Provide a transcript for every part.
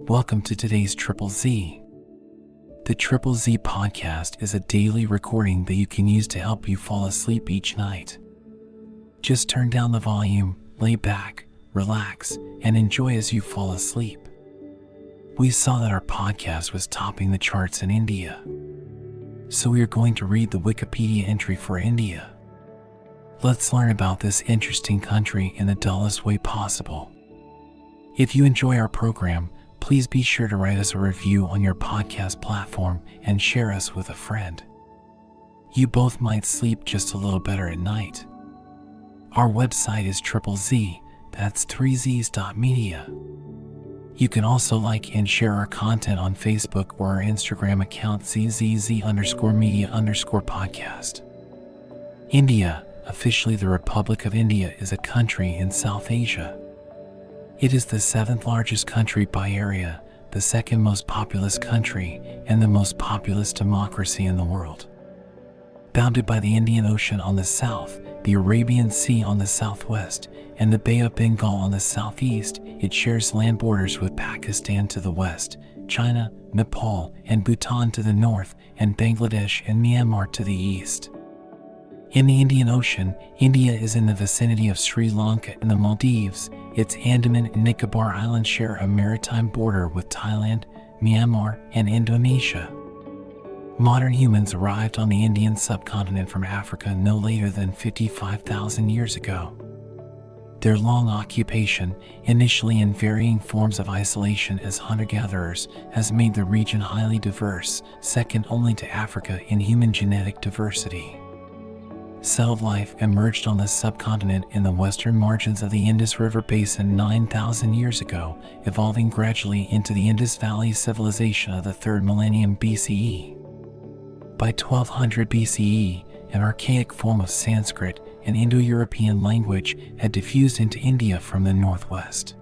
Welcome to today's Triple Z. The Triple Z podcast is a daily recording that you can use to help you fall asleep each night. Just turn down the volume, lay back, relax, and enjoy as you fall asleep. We saw that our podcast was topping the charts in India, so we are going to read the Wikipedia entry for India. Let's learn about this interesting country in the dullest way possible. If you enjoy our program, please be sure to write us a review on your podcast platform and share us with a friend. You both might sleep just a little better at night. Our website is Triple Z, that's 3zs.media. You can also like and share our content on Facebook or our Instagram account zzz_media_podcast. India, officially the Republic of India, is a country in South Asia. It is the 7th largest country by area, the 2nd most populous country, and the most populous democracy in the world. Bounded by the Indian Ocean on the south, the Arabian Sea on the southwest, and the Bay of Bengal on the southeast, it shares land borders with Pakistan to the west, China, Nepal, and Bhutan to the north, and Bangladesh and Myanmar to the east. In the Indian Ocean, India is in the vicinity of Sri Lanka and the Maldives. Its Andaman and Nicobar Islands share a maritime border with Thailand, Myanmar, and Indonesia. Modern humans arrived on the Indian subcontinent from Africa no later than 55,000 years ago. Their long occupation, initially in varying forms of isolation as hunter-gatherers, has made the region highly diverse, second only to Africa in human genetic diversity. Settled life emerged on the subcontinent in the western margins of the Indus River Basin 9,000 years ago, evolving gradually into the Indus Valley civilization of the 3rd millennium BCE. By 1200 BCE, an archaic form of Sanskrit, an Indo-European language, had diffused into India from the northwest.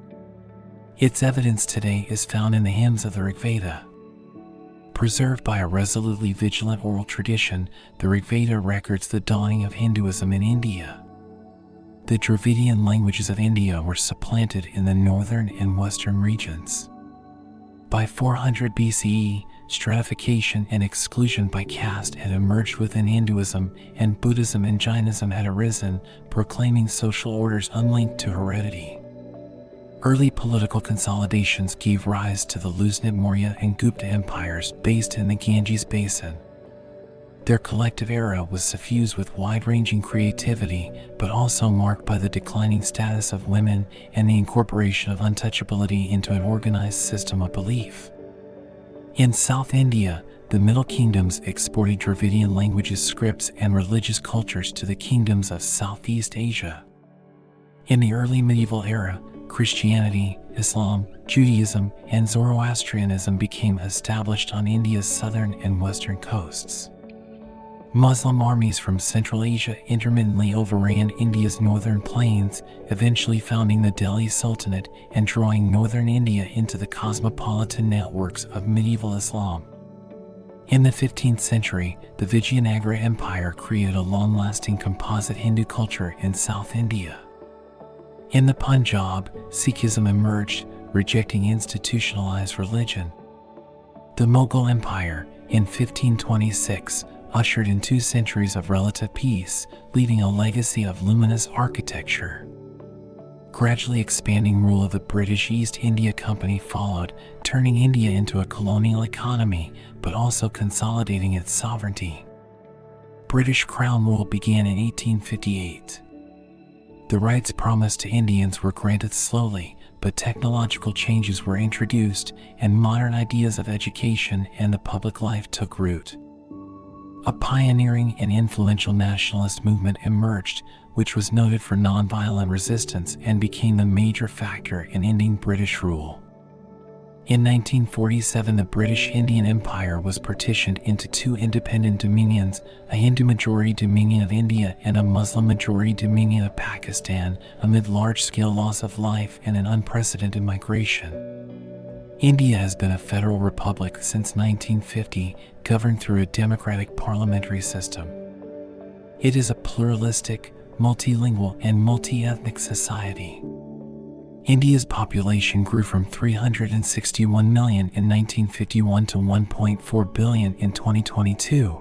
Its evidence today is found in the hymns of the Rig Veda. Preserved by a resolutely vigilant oral tradition, the Rig Veda records the dawning of Hinduism in India. The Dravidian languages of India were supplanted in the northern and western regions. By 400 BCE, stratification and exclusion by caste had emerged within Hinduism, and Buddhism and Jainism had arisen, proclaiming social orders unlinked to heredity. Early political consolidations gave rise to the Lusnid Maurya and Gupta empires based in the Ganges Basin. Their collective era was suffused with wide-ranging creativity, but also marked by the declining status of women and the incorporation of untouchability into an organized system of belief. In South India, the Middle Kingdoms exported Dravidian languages, scripts, and religious cultures to the kingdoms of Southeast Asia. In the early medieval era, Christianity, Islam, Judaism, and Zoroastrianism became established on India's southern and western coasts. Muslim armies from Central Asia intermittently overran India's northern plains, eventually founding the Delhi Sultanate and drawing northern India into the cosmopolitan networks of medieval Islam. In the 15th century, the Vijayanagara Empire created a long-lasting composite Hindu culture in South India. In the Punjab, Sikhism emerged, rejecting institutionalized religion. The Mughal Empire, in 1526, ushered in 2 centuries of relative peace, leaving a legacy of luminous architecture. Gradually expanding rule of the British East India Company followed, turning India into a colonial economy, but also consolidating its sovereignty. British Crown rule began in 1858. The rights promised to Indians were granted slowly, but technological changes were introduced, and modern ideas of education and the public life took root. A pioneering and influential nationalist movement emerged, which was noted for nonviolent resistance and became the major factor in ending British rule. In 1947, the British Indian Empire was partitioned into 2 independent dominions, a Hindu-majority dominion of India and a Muslim-majority dominion of Pakistan, amid large-scale loss of life and an unprecedented migration. India has been a federal republic since 1950, governed through a democratic parliamentary system. It is a pluralistic, multilingual, and multi-ethnic society. India's population grew from 361 million in 1951 to 1.4 billion in 2022.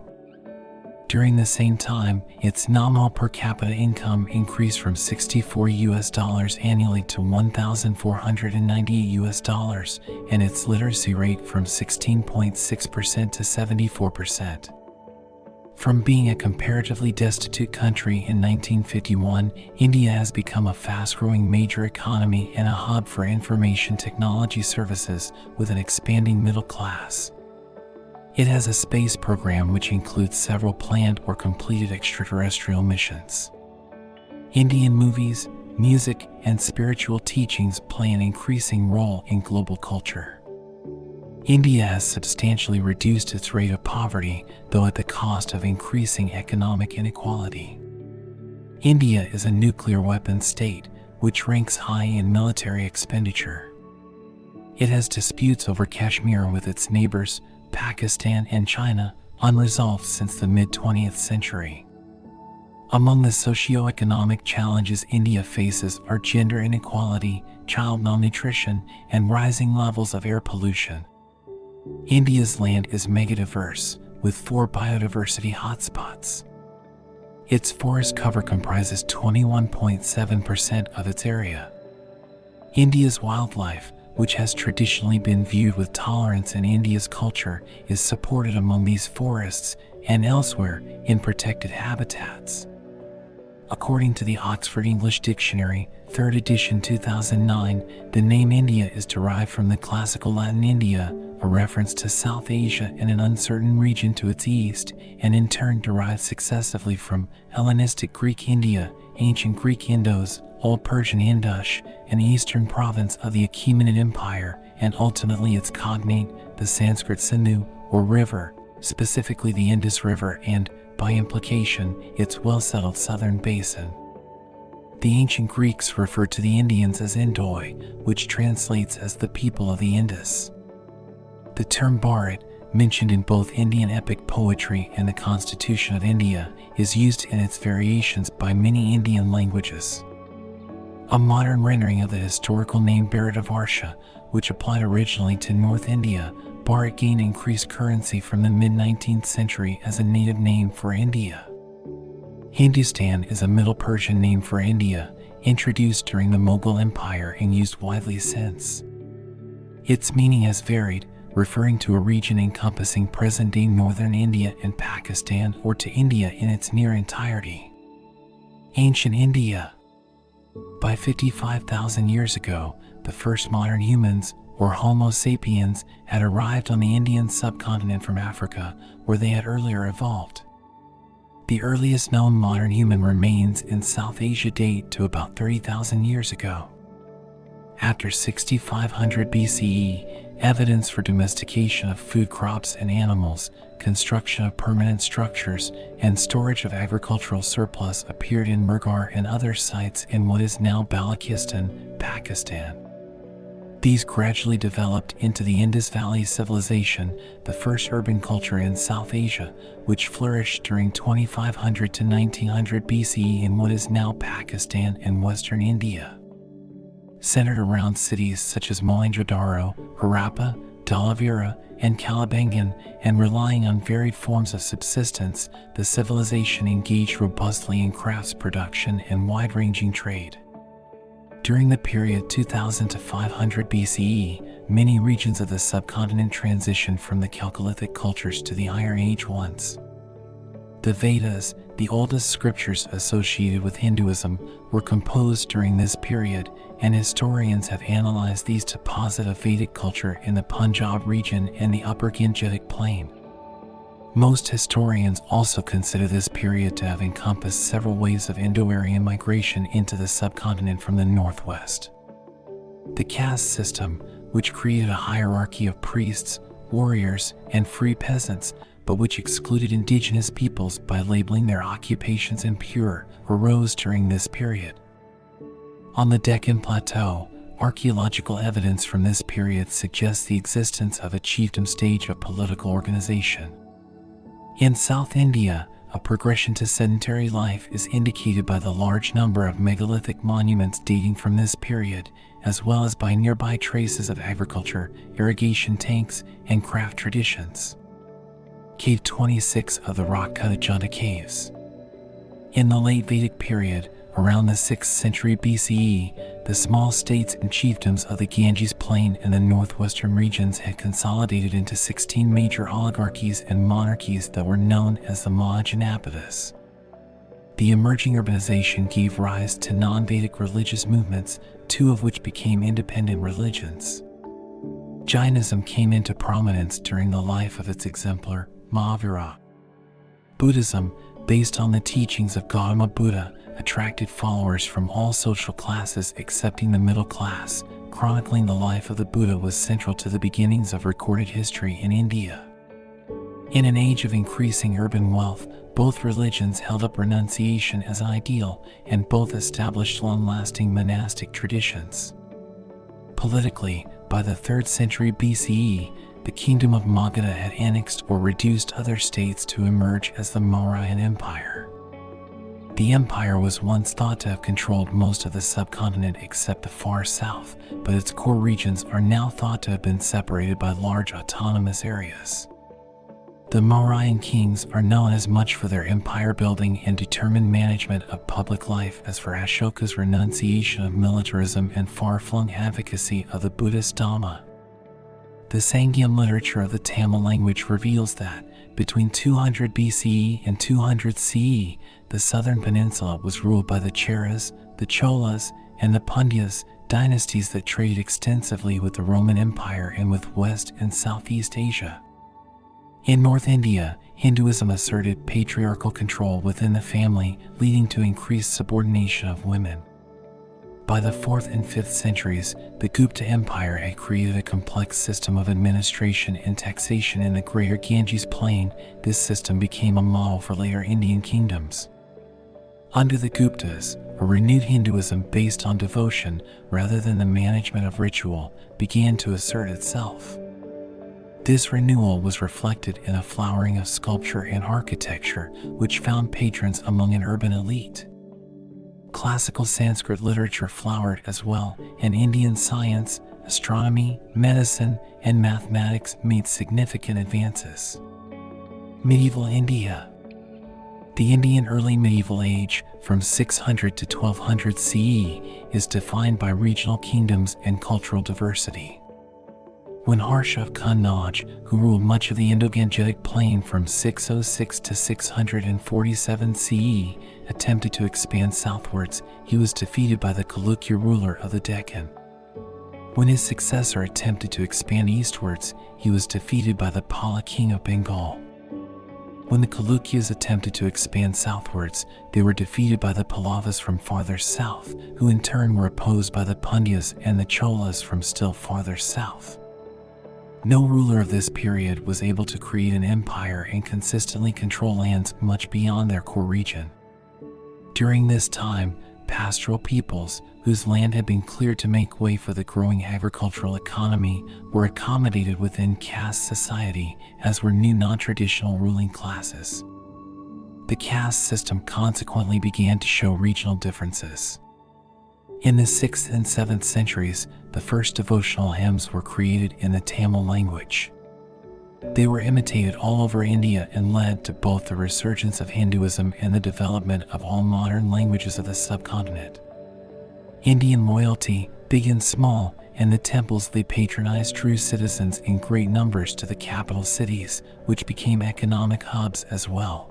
During the same time, its nominal per capita income increased from $64 annually to $1,498, and its literacy rate from 16.6% to 74%. From being a comparatively destitute country in 1951, India has become a fast-growing major economy and a hub for information technology services with an expanding middle class. It has a space program which includes several planned or completed extraterrestrial missions. Indian movies, music, and spiritual teachings play an increasing role in global culture. India has substantially reduced its rate of poverty, though at the cost of increasing economic inequality. India is a nuclear weapons state, which ranks high in military expenditure. It has disputes over Kashmir with its neighbors, Pakistan and China, unresolved since the mid-20th century. Among the socio-economic challenges India faces are gender inequality, child malnutrition, and rising levels of air pollution. India's land is megadiverse, with 4 biodiversity hotspots. Its forest cover comprises 21.7% of its area. India's wildlife, which has traditionally been viewed with tolerance in India's culture, is supported among these forests and elsewhere in protected habitats. According to the Oxford English Dictionary, 3rd edition 2009, the name India is derived from the classical Latin India, a reference to South Asia and an uncertain region to its east, and in turn derived successively from Hellenistic Greek India, ancient Greek Indos, Old Persian Indush, an eastern province of the Achaemenid Empire, and ultimately its cognate, the Sanskrit Sindhu, or river, specifically the Indus River and, by implication, its well-settled southern basin. The ancient Greeks referred to the Indians as Indoi, which translates as the people of the Indus. The term Bharat, mentioned in both Indian epic poetry and the Constitution of India, is used in its variations by many Indian languages. A modern rendering of the historical name Bharatavarsha, which applied originally to North India, Bharat gained increased currency from the mid-19th century as a native name for India. Hindustan is a Middle Persian name for India, introduced during the Mughal Empire and used widely since. Its meaning has varied, referring to a region encompassing present-day northern India and Pakistan or to India in its near entirety. Ancient India. By 55,000 years ago, the first modern humans, or Homo sapiens, had arrived on the Indian subcontinent from Africa, where they had earlier evolved. The earliest known modern human remains in South Asia date to about 30,000 years ago. After 6500 BCE, evidence for domestication of food crops and animals, construction of permanent structures, and storage of agricultural surplus appeared in Mehrgarh and other sites in what is now Balochistan, Pakistan. These gradually developed into the Indus Valley Civilization, the first urban culture in South Asia, which flourished during 2500 to 1900 BCE in what is now Pakistan and western India. Centered around cities such as Mohenjo-daro, Harappa, Dhalavira, and Kalibangan, and relying on varied forms of subsistence, the civilization engaged robustly in crafts production and wide-ranging trade. During the period 2000 to 500 BCE, many regions of the subcontinent transitioned from the Chalcolithic cultures to the Iron Age once. The Vedas, the oldest scriptures associated with Hinduism, were composed during this period, and historians have analyzed these to posit a Vedic culture in the Punjab region and the Upper Gangetic Plain. Most historians also consider this period to have encompassed several waves of Indo-Aryan migration into the subcontinent from the northwest. The caste system, which created a hierarchy of priests, warriors, and free peasants, but which excluded indigenous peoples by labeling their occupations impure, arose during this period. On the Deccan Plateau, archaeological evidence from this period suggests the existence of a chiefdom stage of political organization. In South India, a progression to sedentary life is indicated by the large number of megalithic monuments dating from this period, as well as by nearby traces of agriculture, irrigation tanks, and craft traditions. Cave 26 of the rock-cut Ajanta Caves. In the late Vedic period, around the 6th century BCE, the small states and chiefdoms of the Ganges Plain and the northwestern regions had consolidated into 16 major oligarchies and monarchies that were known as the Mahajanapadas. The emerging urbanization gave rise to non-Vedic religious movements, two of which became independent religions. Jainism came into prominence during the life of its exemplar, Mahavira. Buddhism, based on the teachings of Gautama Buddha, attracted followers from all social classes excepting the middle class. Chronicling the life of the Buddha was central to the beginnings of recorded history in India. In an age of increasing urban wealth, both religions held up renunciation as an ideal, and both established long-lasting monastic traditions. Politically, by the 3rd century BCE, the kingdom of Magadha had annexed or reduced other states to emerge as the Mauryan Empire. The empire was once thought to have controlled most of the subcontinent except the far south, but its core regions are now thought to have been separated by large autonomous areas. The Mauryan kings are known as much for their empire building and determined management of public life as for Ashoka's renunciation of militarism and far-flung advocacy of the Buddhist Dhamma. The Sangam literature of the Tamil language reveals that, between 200 BCE and 200 CE, the southern peninsula was ruled by the Cheras, the Cholas, and the Pandyas, dynasties that traded extensively with the Roman Empire and with West and Southeast Asia. In North India, Hinduism asserted patriarchal control within the family, leading to increased subordination of women. By the 4th and 5th centuries, the Gupta Empire had created a complex system of administration and taxation in the greater Ganges Plain. This system became a model for later Indian kingdoms. Under the Guptas, a renewed Hinduism based on devotion rather than the management of ritual began to assert itself. This renewal was reflected in a flowering of sculpture and architecture, which found patrons among an urban elite. Classical Sanskrit literature flowered as well, and Indian science, astronomy, medicine, and mathematics made significant advances. Medieval India. The Indian early medieval age, from 600 to 1200 CE, is defined by regional kingdoms and cultural diversity. When Harsha of Kannauj, who ruled much of the Indo-Gangetic plain from 606 to 647 CE, attempted to expand southwards, he was defeated by the Chalukya ruler of the Deccan. When his successor attempted to expand eastwards, he was defeated by the Pala king of Bengal. When the Chalukyas attempted to expand southwards, they were defeated by the Pallavas from farther south, who in turn were opposed by the Pandyas and the Cholas from still farther south. No ruler of this period was able to create an empire and consistently control lands much beyond their core region. During this time, pastoral peoples, whose land had been cleared to make way for the growing agricultural economy, were accommodated within caste society, as were new non-traditional ruling classes. The caste system consequently began to show regional differences. In the 6th and 7th centuries, the first devotional hymns were created in the Tamil language. They were imitated all over India and led to both the resurgence of Hinduism and the development of all modern languages of the subcontinent. Indian loyalty, big and small, and the temples they patronized drew citizens in great numbers to the capital cities, which became economic hubs as well.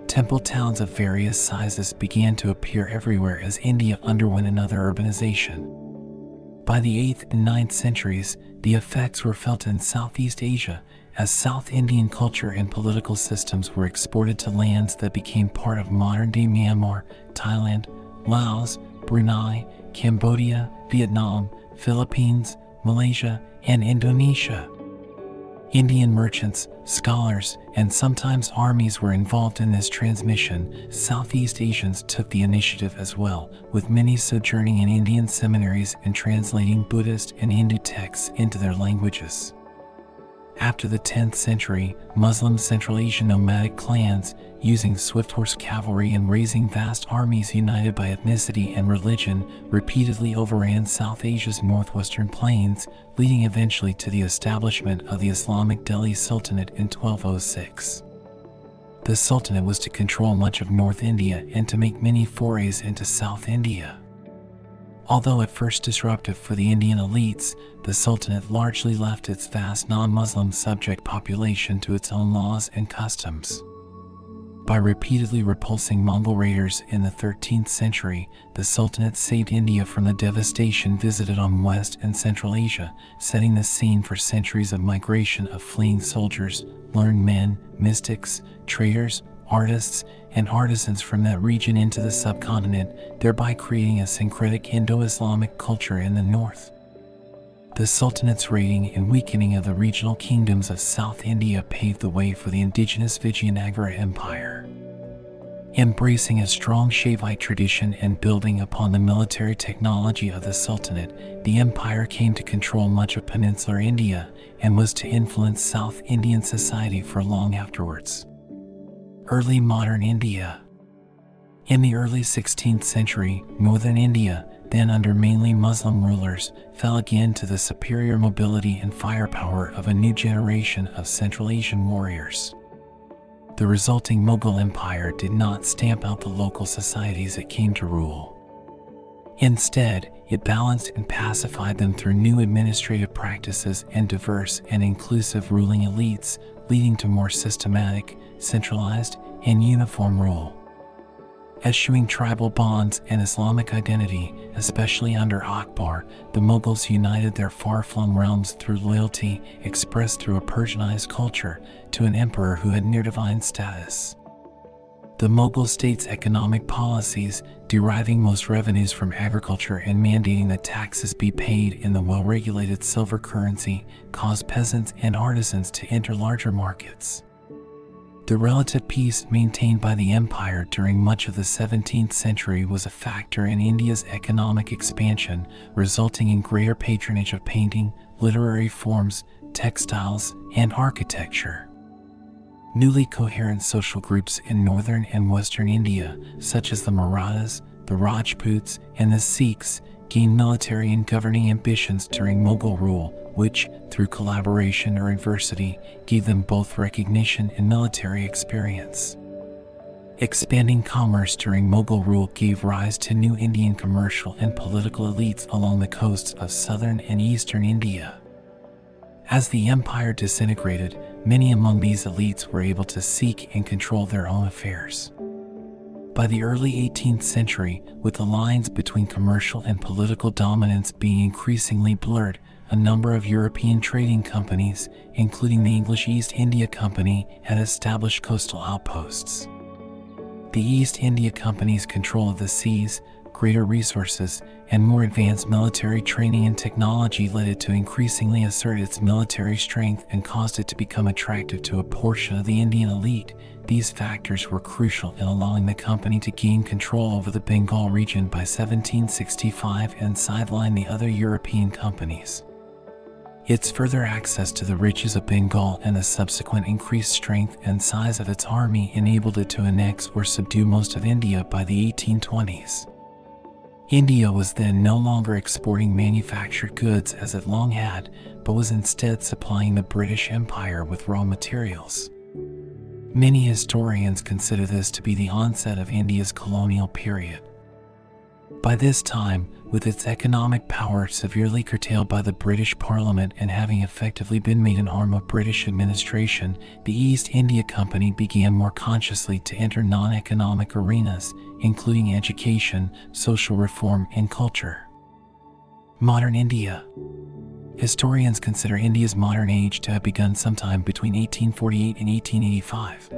Temple towns of various sizes began to appear everywhere as India underwent another urbanization. By the 8th and 9th centuries, the effects were felt in Southeast Asia, as South Indian culture and political systems were exported to lands that became part of modern-day Myanmar, Thailand, Laos, Brunei, Cambodia, Vietnam, Philippines, Malaysia, and Indonesia. Indian merchants, scholars, and sometimes armies were involved in this transmission. Southeast Asians took the initiative as well, with many sojourning in Indian seminaries and translating Buddhist and Hindu texts into their languages. After the 10th century, Muslim Central Asian nomadic clans, using swift horse cavalry and raising vast armies united by ethnicity and religion, repeatedly overran South Asia's northwestern plains, leading eventually to the establishment of the Islamic Delhi Sultanate in 1206. The Sultanate was to control much of North India and to make many forays into South India. Although at first disruptive for the Indian elites, the Sultanate largely left its vast non-Muslim subject population to its own laws and customs. By repeatedly repulsing Mongol raiders in the 13th century, the Sultanate saved India from the devastation visited on West and Central Asia, setting the scene for centuries of migration of fleeing soldiers, learned men, mystics, traders, artists, and artisans from that region into the subcontinent, thereby creating a syncretic Indo-Islamic culture in the north. The Sultanate's raiding and weakening of the regional kingdoms of South India paved the way for the indigenous Vijayanagara Empire. Embracing a strong Shaivite tradition and building upon the military technology of the Sultanate, the empire came to control much of peninsular India and was to influence South Indian society for long afterwards. Early modern India. In the early 16th century, northern India, then under mainly Muslim rulers, fell again to the superior mobility and firepower of a new generation of Central Asian warriors. The resulting Mughal Empire did not stamp out the local societies it came to rule. Instead, it balanced and pacified them through new administrative practices and diverse and inclusive ruling elites, leading to more systematic, centralized, and uniform rule. Eschewing tribal bonds and Islamic identity, especially under Akbar, the Mughals united their far-flung realms through loyalty expressed through a Persianized culture to an emperor who had near-divine status. The Mughal state's economic policies, deriving most revenues from agriculture and mandating that taxes be paid in the well-regulated silver currency, caused peasants and artisans to enter larger markets. The relative peace maintained by the empire during much of the 17th century was a factor in India's economic expansion, resulting in greater patronage of painting, literary forms, textiles, and architecture. Newly coherent social groups in northern and western India, such as the Marathas, the Rajputs, and the Sikhs, gained military and governing ambitions during Mughal rule, which, through collaboration or adversity, gave them both recognition and military experience. Expanding commerce during Mughal rule gave rise to new Indian commercial and political elites along the coasts of southern and eastern India. As the empire disintegrated, many among these elites were able to seek and control their own affairs. By the early 18th century, with the lines between commercial and political dominance being increasingly blurred, a number of European trading companies, including the English East India Company, had established coastal outposts. The East India Company's control of the seas, greater resources, and more advanced military training and technology led it to increasingly assert its military strength and caused it to become attractive to a portion of the Indian elite. These factors were crucial in allowing the company to gain control over the Bengal region by 1765 and sideline the other European companies. Its further access to the riches of Bengal and the subsequent increased strength and size of its army enabled it to annex or subdue most of India by the 1820s. India was then no longer exporting manufactured goods as it long had, but was instead supplying the British Empire with raw materials. Many historians consider this to be the onset of India's colonial period. By this time, with its economic power severely curtailed by the British Parliament and having effectively been made an arm of British administration, the East India Company began more consciously to enter non-economic arenas, including education, social reform, and culture. Modern India. Historians consider India's modern age to have begun sometime between 1848 and 1885.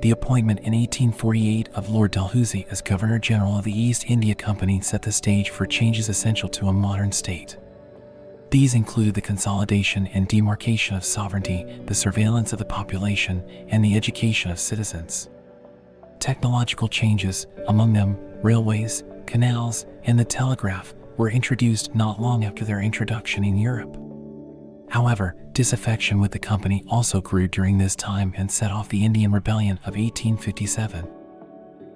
The appointment in 1848 of Lord Dalhousie as Governor-General of the East India Company set the stage for changes essential to a modern state. These included the consolidation and demarcation of sovereignty, the surveillance of the population, and the education of citizens. Technological changes, among them railways, canals, and the telegraph, were introduced not long after their introduction in Europe. However, disaffection with the company also grew during this time and set off the Indian Rebellion of 1857.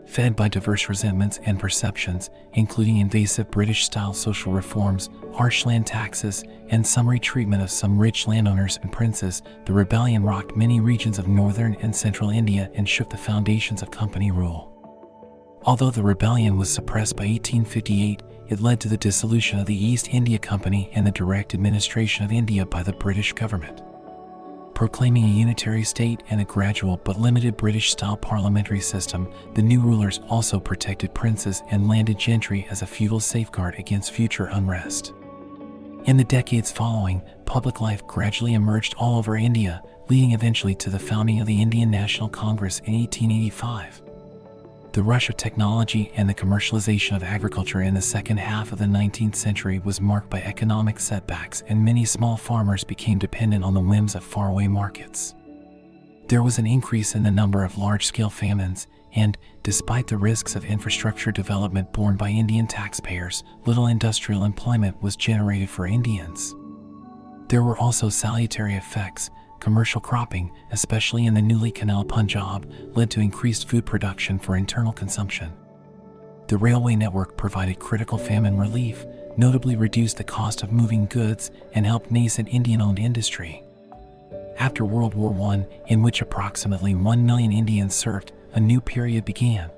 Fed by diverse resentments and perceptions, including invasive British-style social reforms, harsh land taxes, and summary treatment of some rich landowners and princes, the rebellion rocked many regions of northern and central India and shook the foundations of company rule. Although the rebellion was suppressed by 1858, it led to the dissolution of the East India Company and the direct administration of India by the British government. Proclaiming a unitary state and a gradual but limited British-style parliamentary system, the new rulers also protected princes and landed gentry as a feudal safeguard against future unrest. In the decades following, public life gradually emerged all over India, leading eventually to the founding of the Indian National Congress in 1885. The rush of technology and the commercialization of agriculture in the second half of the 19th century was marked by economic setbacks, and many small farmers became dependent on the whims of faraway markets. There was an increase in the number of large-scale famines, and, despite the risks of infrastructure development borne by Indian taxpayers, little industrial employment was generated for Indians. There were also salutary effects. Commercial cropping, especially in the newly canal Punjab, led to increased food production for internal consumption. The railway network provided critical famine relief, notably reduced the cost of moving goods, and helped nascent Indian-owned industry. After World War I, in which approximately 1 million Indians served, a new period began.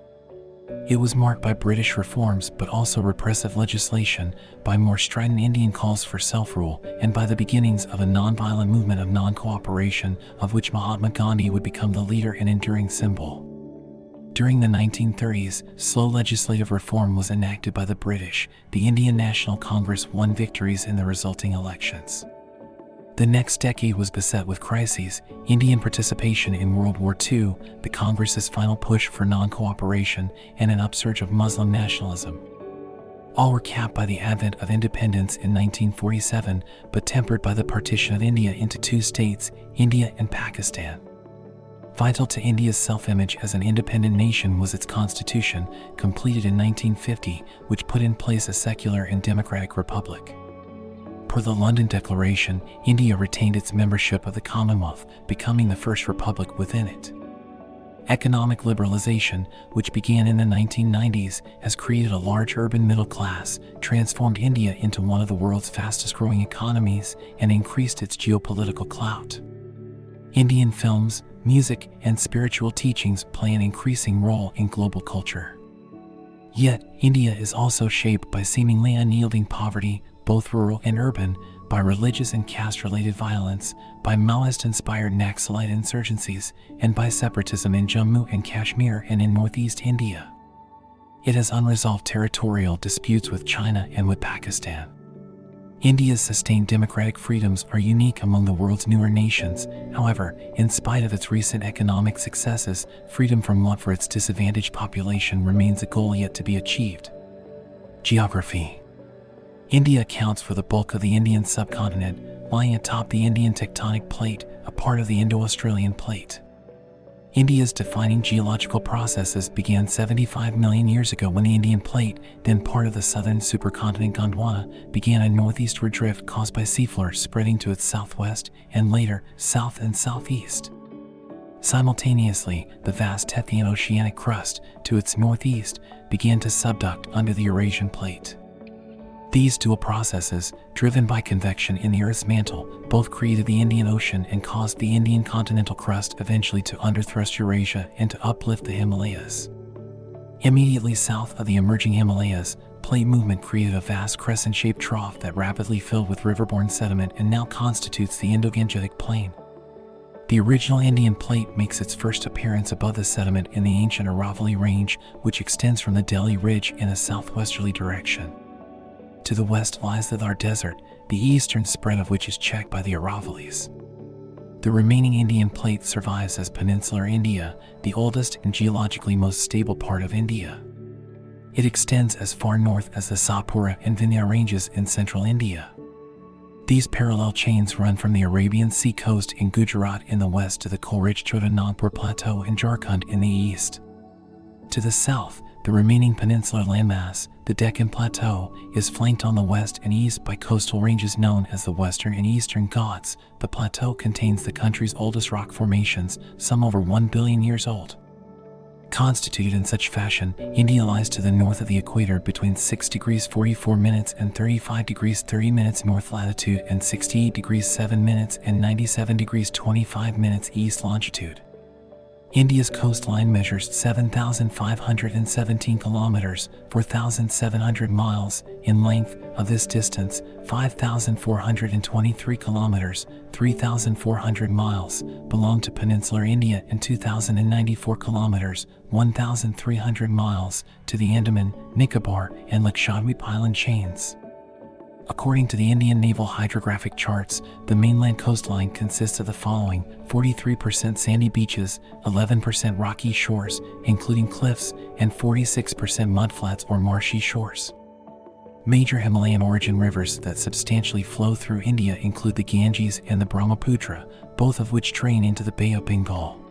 It was marked by British reforms but also repressive legislation, by more strident Indian calls for self-rule, and by the beginnings of a non-violent movement of non-cooperation, of which Mahatma Gandhi would become the leader and enduring symbol. During the 1930s, slow legislative reform was enacted by the British. The Indian National Congress won victories in the resulting elections. The next decade was beset with crises: Indian participation in World War II, the Congress's final push for non-cooperation, and an upsurge of Muslim nationalism. All were capped by the advent of independence in 1947, but tempered by the partition of India into two states, India and Pakistan. Vital to India's self-image as an independent nation was its constitution, completed in 1950, which put in place a secular and democratic republic. Per the London Declaration, India retained its membership of the Commonwealth, becoming the first republic within it. Economic liberalization, which began in the 1990s, has created a large urban middle class, transformed India into one of the world's fastest-growing economies, and increased its geopolitical clout. Indian films, music, and spiritual teachings play an increasing role in global culture. Yet, India is also shaped by seemingly unyielding poverty, both rural and urban, by religious and caste-related violence, by Maoist-inspired Naxalite insurgencies, and by separatism in Jammu and Kashmir and in northeast India. It has unresolved territorial disputes with China and with Pakistan. India's sustained democratic freedoms are unique among the world's newer nations. However, in spite of its recent economic successes, freedom from love for its disadvantaged population remains a goal yet to be achieved. Geography. India accounts for the bulk of the Indian subcontinent, lying atop the Indian tectonic plate, a part of the Indo-Australian plate. India's defining geological processes began 75 million years ago when the Indian plate, then part of the southern supercontinent Gondwana, began a northeastward drift caused by seafloor spreading to its southwest, and later, south and southeast. Simultaneously, the vast Tethyan oceanic crust, to its northeast, began to subduct under the Eurasian plate. These dual processes, driven by convection in the Earth's mantle, both created the Indian Ocean and caused the Indian continental crust eventually to underthrust Eurasia and to uplift the Himalayas. Immediately south of the emerging Himalayas, plate movement created a vast crescent-shaped trough that rapidly filled with riverborne sediment and now constitutes the Indo-Gangetic Plain. The original Indian plate makes its first appearance above the sediment in the ancient Aravalli Range, which extends from the Delhi Ridge in a southwesterly direction. To the west lies the Thar Desert, the eastern spread of which is checked by the Aravallis. The remaining Indian plate survives as peninsular India, the oldest and geologically most stable part of India. It extends as far north as the Satpura and Vindhya ranges in central India. These parallel chains run from the Arabian Sea coast in Gujarat in the west to the coal-rich Chotanagpur Plateau in Jharkhand in the east. To the south, The remaining peninsular landmass, the Deccan Plateau, is flanked on the west and east by coastal ranges known as the Western and Eastern Ghats. The plateau contains the country's oldest rock formations, some over 1 billion years old. Constituted in such fashion, India lies to the north of the equator between 6 degrees 44 minutes and 35 degrees 30 minutes north latitude and 68 degrees 7 minutes and 97 degrees 25 minutes east longitude. India's coastline measures 7,517 kilometers, 4,700 miles in length. Of this distance, 5,423 kilometers, 3,400 miles, belong to peninsular India and 2,094 kilometers, 1,300 miles, to the Andaman, Nicobar, and Lakshadweep island chains. According to the Indian Naval Hydrographic Charts, the mainland coastline consists of the following: 43% sandy beaches, 11% rocky shores, including cliffs, and 46% mudflats or marshy shores. Major Himalayan origin rivers that substantially flow through India include the Ganges and the Brahmaputra, both of which drain into the Bay of Bengal.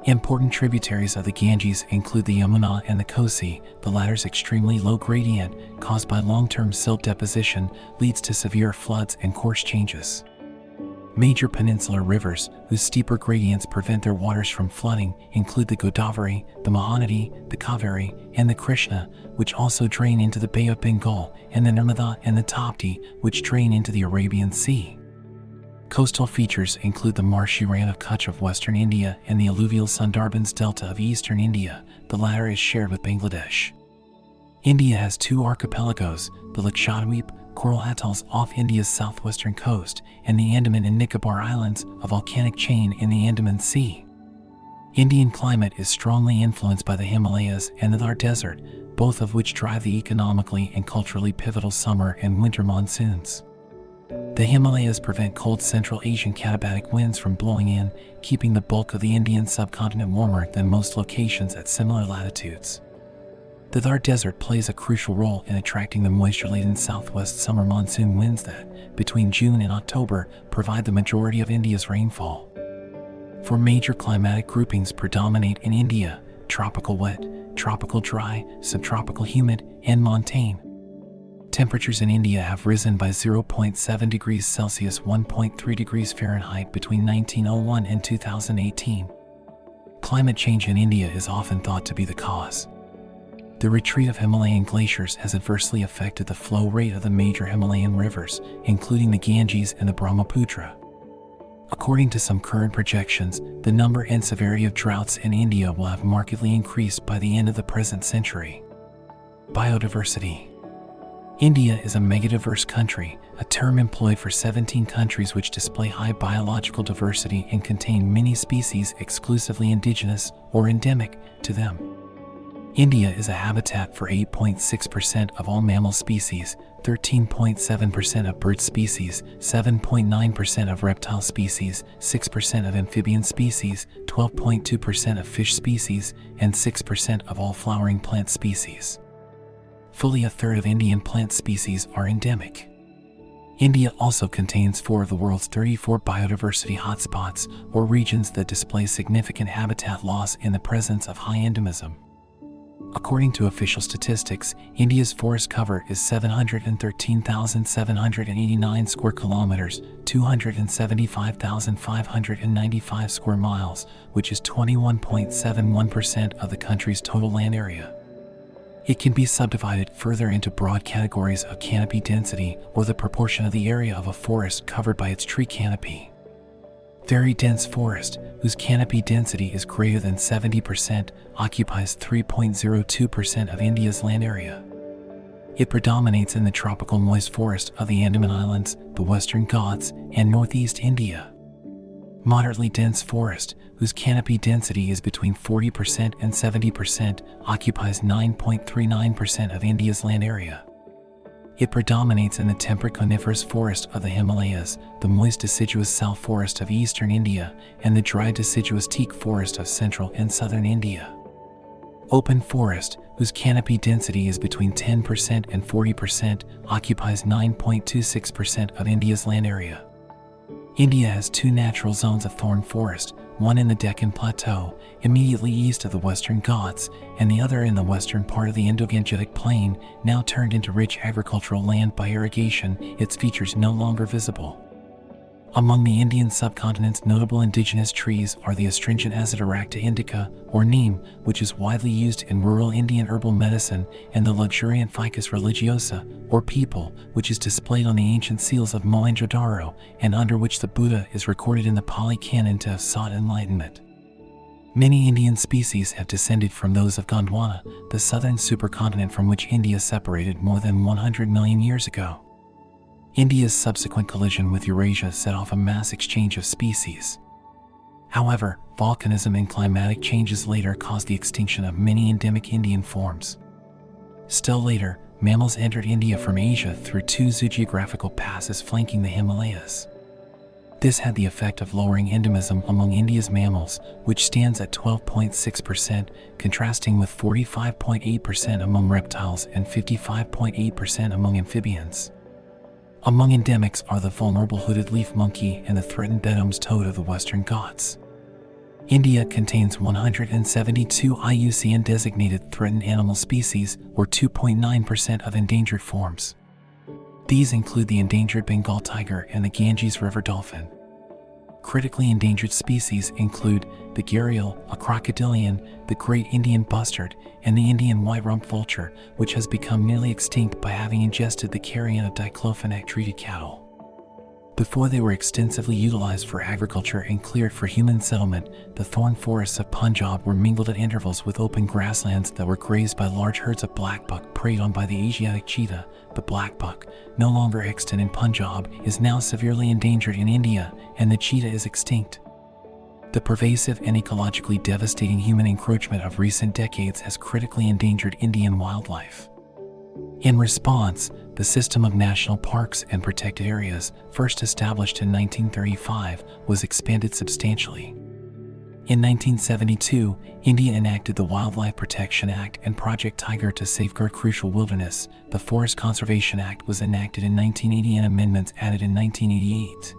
Important tributaries of the Ganges include the Yamuna and the Kosi. The latter's extremely low gradient, caused by long-term silt deposition, leads to severe floods and course changes. Major peninsular rivers, whose steeper gradients prevent their waters from flooding, include the Godavari, the Mahanadi, the Kaveri, and the Krishna, which also drain into the Bay of Bengal, and the Narmada and the Tapti, which drain into the Arabian Sea. Coastal features include the marshy Rann of Kutch of western India and the alluvial Sundarbans Delta of eastern India. The latter is shared with Bangladesh. India has two archipelagos, the Lakshadweep, coral atolls off India's southwestern coast, and the Andaman and Nicobar Islands, a volcanic chain in the Andaman Sea. Indian climate is strongly influenced by the Himalayas and the Thar Desert, both of which drive the economically and culturally pivotal summer and winter monsoons. The Himalayas prevent cold Central Asian katabatic winds from blowing in, keeping the bulk of the Indian subcontinent warmer than most locations at similar latitudes. The Thar Desert plays a crucial role in attracting the moisture-laden southwest summer monsoon winds that, between June and October, provide the majority of India's rainfall. Four major climatic groupings predominate in India: tropical wet, tropical dry, subtropical humid, and montane. Temperatures in India have risen by 0.7 degrees Celsius (1.3 degrees Fahrenheit) between 1901 and 2018. Climate change in India is often thought to be the cause. The retreat of Himalayan glaciers has adversely affected the flow rate of the major Himalayan rivers, including the Ganges and the Brahmaputra. According to some current projections, the number and severity of droughts in India will have markedly increased by the end of the present century. Biodiversity. India is a megadiverse country, a term employed for 17 countries which display high biological diversity and contain many species exclusively indigenous or endemic to them. India is a habitat for 8.6% of all mammal species, 13.7% of bird species, 7.9% of reptile species, 6% of amphibian species, 12.2% of fish species, and 6% of all flowering plant species. Fully a third of Indian plant species are endemic. India also contains 4 of the world's 34 biodiversity hotspots, or regions that display significant habitat loss in the presence of high endemism. According to official statistics, India's forest cover is 713,789 square kilometers, 275,595 square miles, which is 21.71% of the country's total land area. It can be subdivided further into broad categories of canopy density, or the proportion of the area of a forest covered by its tree canopy. Very dense forest, whose canopy density is greater than 70%, occupies 3.02% of India's land area. It predominates in the tropical moist forest of the Andaman Islands, the Western Ghats, and northeast India. Moderately dense forest, whose canopy density is between 40% and 70%, occupies 9.39% of India's land area. It predominates in the temperate coniferous forest of the Himalayas, the moist deciduous sal forest of eastern India, and the dry deciduous teak forest of central and southern India. Open forest, whose canopy density is between 10% and 40%, occupies 9.26% of India's land area. India has 2 natural zones of thorn forest, one in the Deccan Plateau, immediately east of the Western Ghats, and the other in the western part of the Indo-Gangetic Plain, now turned into rich agricultural land by irrigation, its features no longer visible. Among the Indian subcontinent's notable indigenous trees are the astringent Azadirachta indica, or neem, which is widely used in rural Indian herbal medicine, and the luxuriant Ficus religiosa, or peepal, which is displayed on the ancient seals of Mohenjo-daro, and under which the Buddha is recorded in the Pali Canon to have sought enlightenment. Many Indian species have descended from those of Gondwana, the southern supercontinent from which India separated more than 100 million years ago. India's subsequent collision with Eurasia set off a mass exchange of species. However, volcanism and climatic changes later caused the extinction of many endemic Indian forms. Still later, mammals entered India from Asia through two zoogeographical passes flanking the Himalayas. This had the effect of lowering endemism among India's mammals, which stands at 12.6%, contrasting with 45.8% among reptiles and 55.8% among amphibians. Among endemics are the vulnerable hooded leaf monkey and the threatened Beddoes toad of the Western Ghats. India contains 172 IUCN designated threatened animal species, or 2.9% of endangered forms. These include the endangered Bengal tiger and the Ganges river dolphin. Critically endangered species include the gharial, a crocodilian, the great Indian bustard, and the Indian white-rumped vulture, which has become nearly extinct by having ingested the carrion of diclofenac-treated cattle. Before they were extensively utilized for agriculture and cleared for human settlement, the thorn forests of Punjab were mingled at intervals with open grasslands that were grazed by large herds of blackbuck preyed on by the Asiatic cheetah. The blackbuck, no longer extant in Punjab, is now severely endangered in India, and the cheetah is extinct. The pervasive and ecologically devastating human encroachment of recent decades has critically endangered Indian wildlife. In response, the system of national parks and protected areas, first established in 1935, was expanded substantially. In 1972, India enacted the Wildlife Protection Act and Project Tiger to safeguard crucial wilderness. The Forest Conservation Act was enacted in 1980 and amendments added in 1988.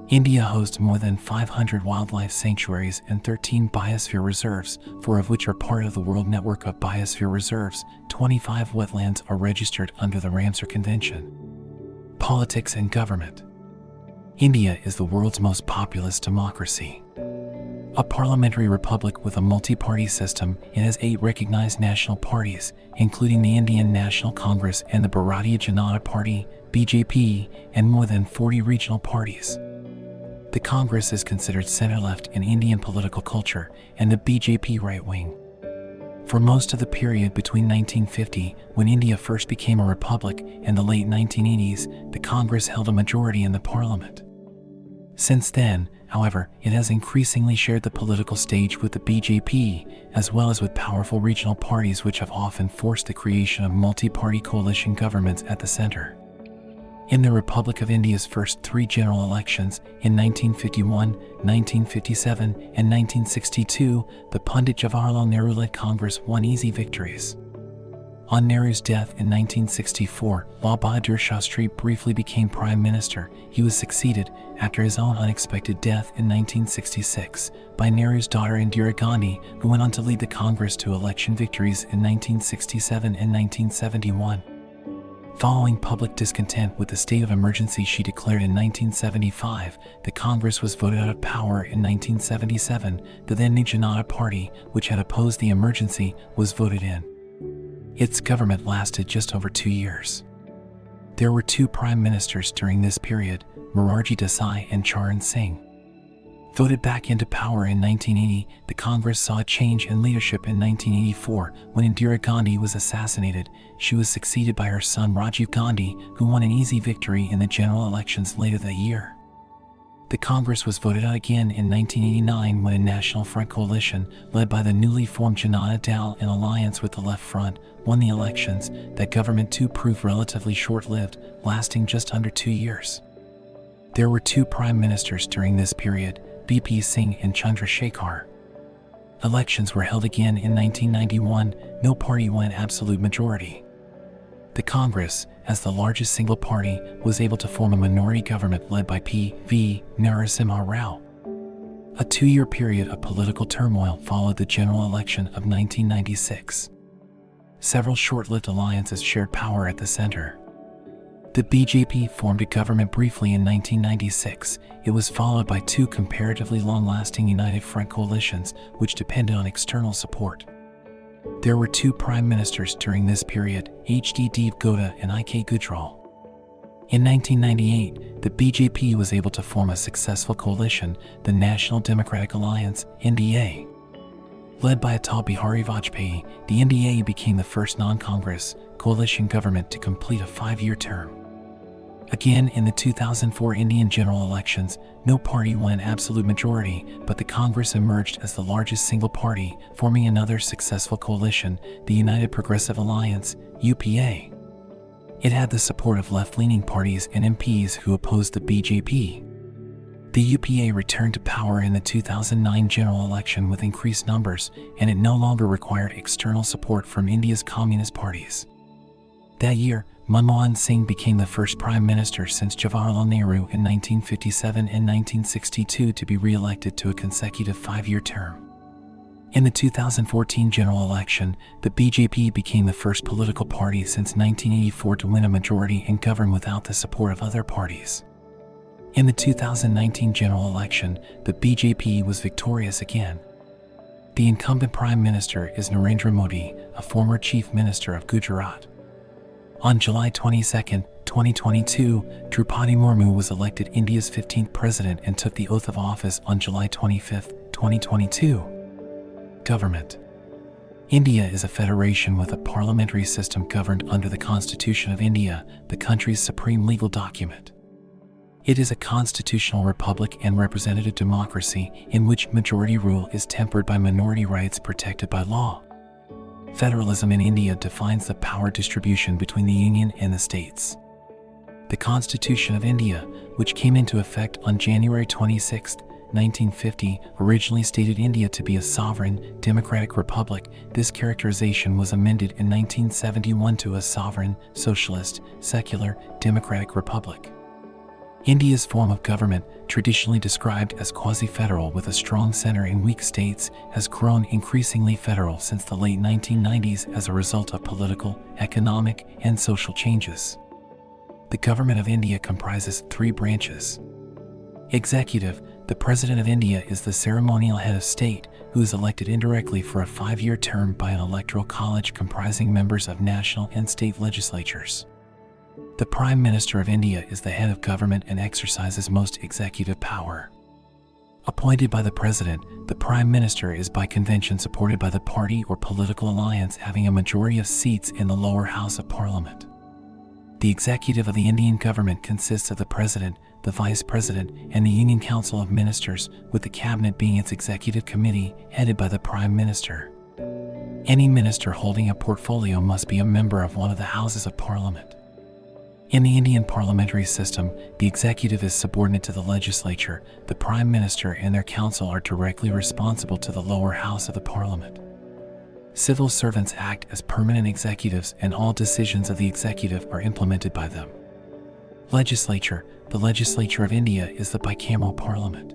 India hosts more than 500 wildlife sanctuaries and 13 biosphere reserves, 4 of which are part of the World Network of Biosphere Reserves. 25 wetlands are registered under the Ramsar Convention. Politics and government. India is the world's most populous democracy. A parliamentary republic with a multi-party system, it has 8 recognized national parties, including the Indian National Congress and the Bharatiya Janata Party, BJP, and more than 40 regional parties. The Congress is considered center-left in Indian political culture, and the BJP right-wing. For most of the period between 1950, when India first became a republic, and the late 1980s, the Congress held a majority in the parliament. Since then, however, it has increasingly shared the political stage with the BJP, as well as with powerful regional parties which have often forced the creation of multi-party coalition governments at the center. In the Republic of India's first 3 general elections, in 1951, 1957, and 1962, the Pandit Jawaharlal Nehru-led Congress won easy victories. On Nehru's death in 1964, Lal Bahadur Shastri briefly became Prime Minister. He was succeeded, after his own unexpected death in 1966, by Nehru's daughter Indira Gandhi, who went on to lead the Congress to election victories in 1967 and 1971. Following public discontent with the state of emergency she declared in 1975, the Congress was voted out of power in 1977. The then new Janata Party, which had opposed the emergency, was voted in. Its government lasted just over 2 years. There were 2 prime ministers during this period, Morarji Desai and Charan Singh. Voted back into power in 1980, the Congress saw a change in leadership in 1984 when Indira Gandhi was assassinated. She was succeeded by her son Rajiv Gandhi, who won an easy victory in the general elections later that year. The Congress was voted out again in 1989 when a National Front coalition, led by the newly formed Janata Dal in alliance with the Left Front, won the elections. That government too proved relatively short-lived, lasting just under 2 years. There were 2 prime ministers during this period, BP Singh and Chandrasekhar. Elections were held again in 1991. No party won an absolute majority. The Congress, as the largest single party, was able to form a minority government led by P.V. Narasimha Rao. A 2-year period of political turmoil followed the general election of 1996. Several short-lived alliances shared power at the center. The BJP formed a government briefly in 1996. It was followed by 2 comparatively long-lasting United Front coalitions, which depended on external support. There were 2 prime ministers during this period, H.D. Deve Gowda and I.K. Gujral. In 1998, the BJP was able to form a successful coalition, the National Democratic Alliance, NDA. Led by Atal Bihari Vajpayee, the NDA became the first non-Congress coalition government to complete a 5-year term. Again, in the 2004 Indian general elections, no party won an absolute majority, but the Congress emerged as the largest single party, forming another successful coalition, the United Progressive Alliance, UPA. It had the support of left-leaning parties and MPs who opposed the BJP. The UPA returned to power in the 2009 general election with increased numbers, and it no longer required external support from India's communist parties. That year, Manmohan Singh became the first prime minister since Jawaharlal Nehru in 1957 and 1962 to be re-elected to a consecutive 5-year term. In the 2014 general election, the BJP became the first political party since 1984 to win a majority and govern without the support of other parties. In the 2019 general election, the BJP was victorious again. The incumbent prime minister is Narendra Modi, a former chief minister of Gujarat. On July 22, 2022, Draupadi Murmu was elected India's 15th president and took the oath of office on July 25, 2022. Government. India is a federation with a parliamentary system governed under the Constitution of India, the country's supreme legal document. It is a constitutional republic and representative democracy in which majority rule is tempered by minority rights protected by law. Federalism in India defines the power distribution between the Union and the states. The Constitution of India, which came into effect on January 26, 1950, originally stated India to be a sovereign, democratic republic. This characterization was amended in 1971 to a sovereign, socialist, secular, democratic republic. India's form of government, traditionally described as quasi-federal with a strong center in weak states, has grown increasingly federal since the late 1990s as a result of political, economic, and social changes. The government of India comprises 3 branches. Executive. The President of India is the ceremonial head of state, who is elected indirectly for a 5-year term by an electoral college comprising members of national and state legislatures. The Prime Minister of India is the head of government and exercises most executive power. Appointed by the President, the Prime Minister is by convention supported by the party or political alliance having a majority of seats in the lower house of Parliament. The executive of the Indian government consists of the President, the Vice President, and the Union Council of Ministers, with the Cabinet being its executive committee, headed by the Prime Minister. Any minister holding a portfolio must be a member of one of the Houses of Parliament. In the Indian parliamentary system, the executive is subordinate to the legislature. The Prime Minister and their council are directly responsible to the lower house of the Parliament. Civil servants act as permanent executives, and all decisions of the executive are implemented by them. Legislature. The legislature of India is the bicameral parliament.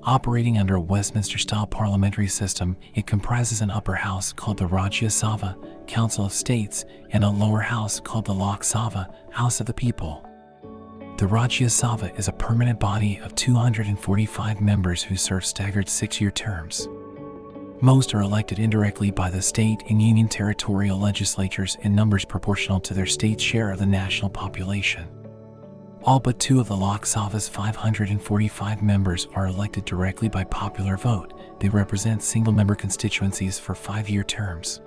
Operating under a Westminster-style parliamentary system, it comprises an upper house called the Rajya Sabha, Council of States, and a lower house called the Lok Sabha, House of the People. The Rajya Sabha is a permanent body of 245 members who serve staggered 6-year terms. Most are elected indirectly by the state and union territorial legislatures in numbers proportional to their state's share of the national population. All but 2 of the Lok Sabha's 545 members are elected directly by popular vote. They represent single-member constituencies for 5-year terms.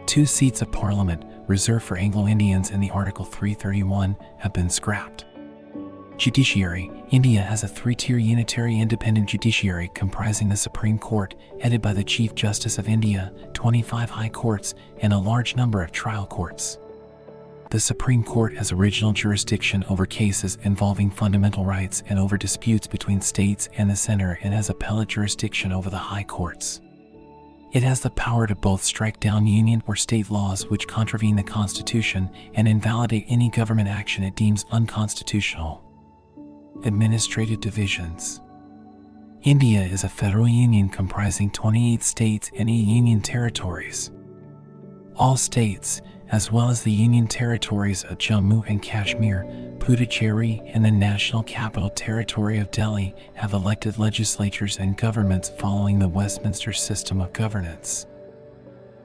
2 seats of parliament, reserved for Anglo-Indians in the Article 331, have been scrapped. Judiciary. India has a 3-tier unitary independent judiciary comprising the Supreme Court, headed by the Chief Justice of India, 25 high courts, and a large number of trial courts. The Supreme Court has original jurisdiction over cases involving fundamental rights and over disputes between states and the center, and has appellate jurisdiction over the high courts. It has the power to both strike down union or state laws which contravene the Constitution and invalidate any government action it deems unconstitutional. Administrative divisions. India is a federal union comprising 28 states and 8 union territories. All states, as well as the union territories of Jammu and Kashmir, Puducherry, and the National Capital Territory of Delhi, have elected legislatures and governments following the Westminster system of governance.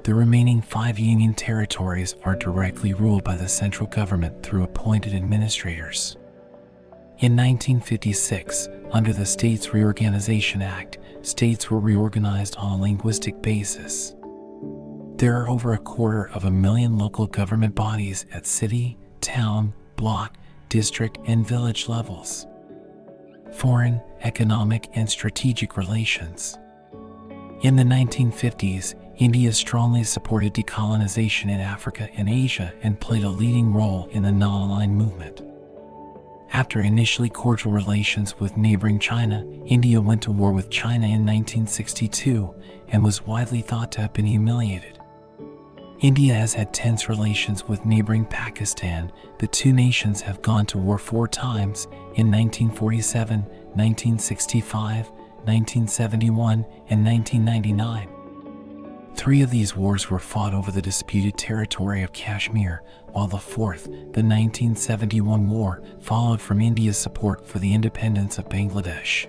The remaining 5 union territories are directly ruled by the central government through appointed administrators. In 1956, under the States Reorganization Act, states were reorganized on a linguistic basis. There are over 250,000 local government bodies at city, town, block, district, and village levels. Foreign, economic, and strategic relations. In the 1950s, India strongly supported decolonization in Africa and Asia and played a leading role in the non-aligned movement. After initially cordial relations with neighboring China, India went to war with China in 1962 and was widely thought to have been humiliated. India has had tense relations with neighboring Pakistan. The two nations have gone to war 4 times in 1947, 1965, 1971, and 1999. 3 of these wars were fought over the disputed territory of Kashmir, while the 4th, the 1971 war, followed from India's support for the independence of Bangladesh.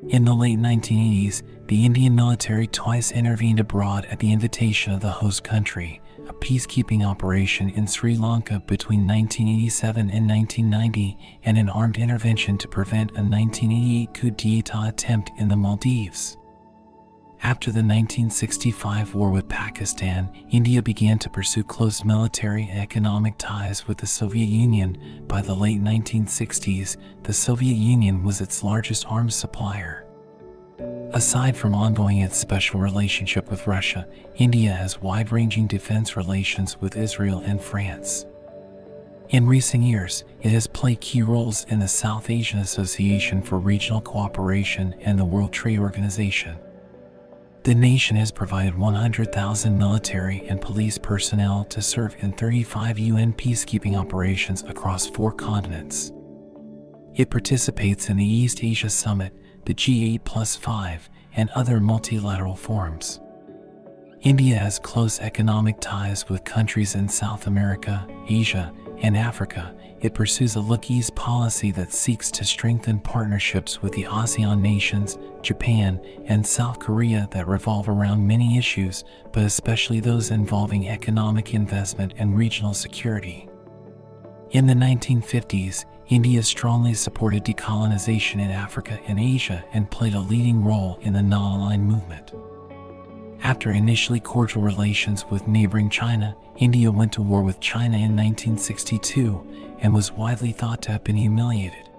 In the late 1980s, the Indian military twice intervened abroad at the invitation of the host country, a peacekeeping operation in Sri Lanka between 1987 and 1990, and an armed intervention to prevent a 1988 coup d'etat attempt in the Maldives. After the 1965 war with Pakistan, India began to pursue close military and economic ties with the Soviet Union. By the late 1960s, the Soviet Union was its largest arms supplier. Aside from ongoing its special relationship with Russia, India has wide-ranging defense relations with Israel and France. In recent years, it has played key roles in the South Asian Association for Regional Cooperation and the World Trade Organization. The nation has provided 100,000 military and police personnel to serve in 35 UN peacekeeping operations across 4 continents. It participates in the East Asia Summit, the G8+5, and other multilateral forums. India has close economic ties with countries in South America, Asia, and Africa. It pursues a Look East policy that seeks to strengthen partnerships with the ASEAN nations, Japan, and South Korea that revolve around many issues, but especially those involving economic investment and regional security. In the 1950s, India strongly supported decolonization in Africa and Asia and played a leading role in the non-aligned movement. After initially cordial relations with neighboring China, India went to war with China in 1962 and was widely thought to have been humiliated.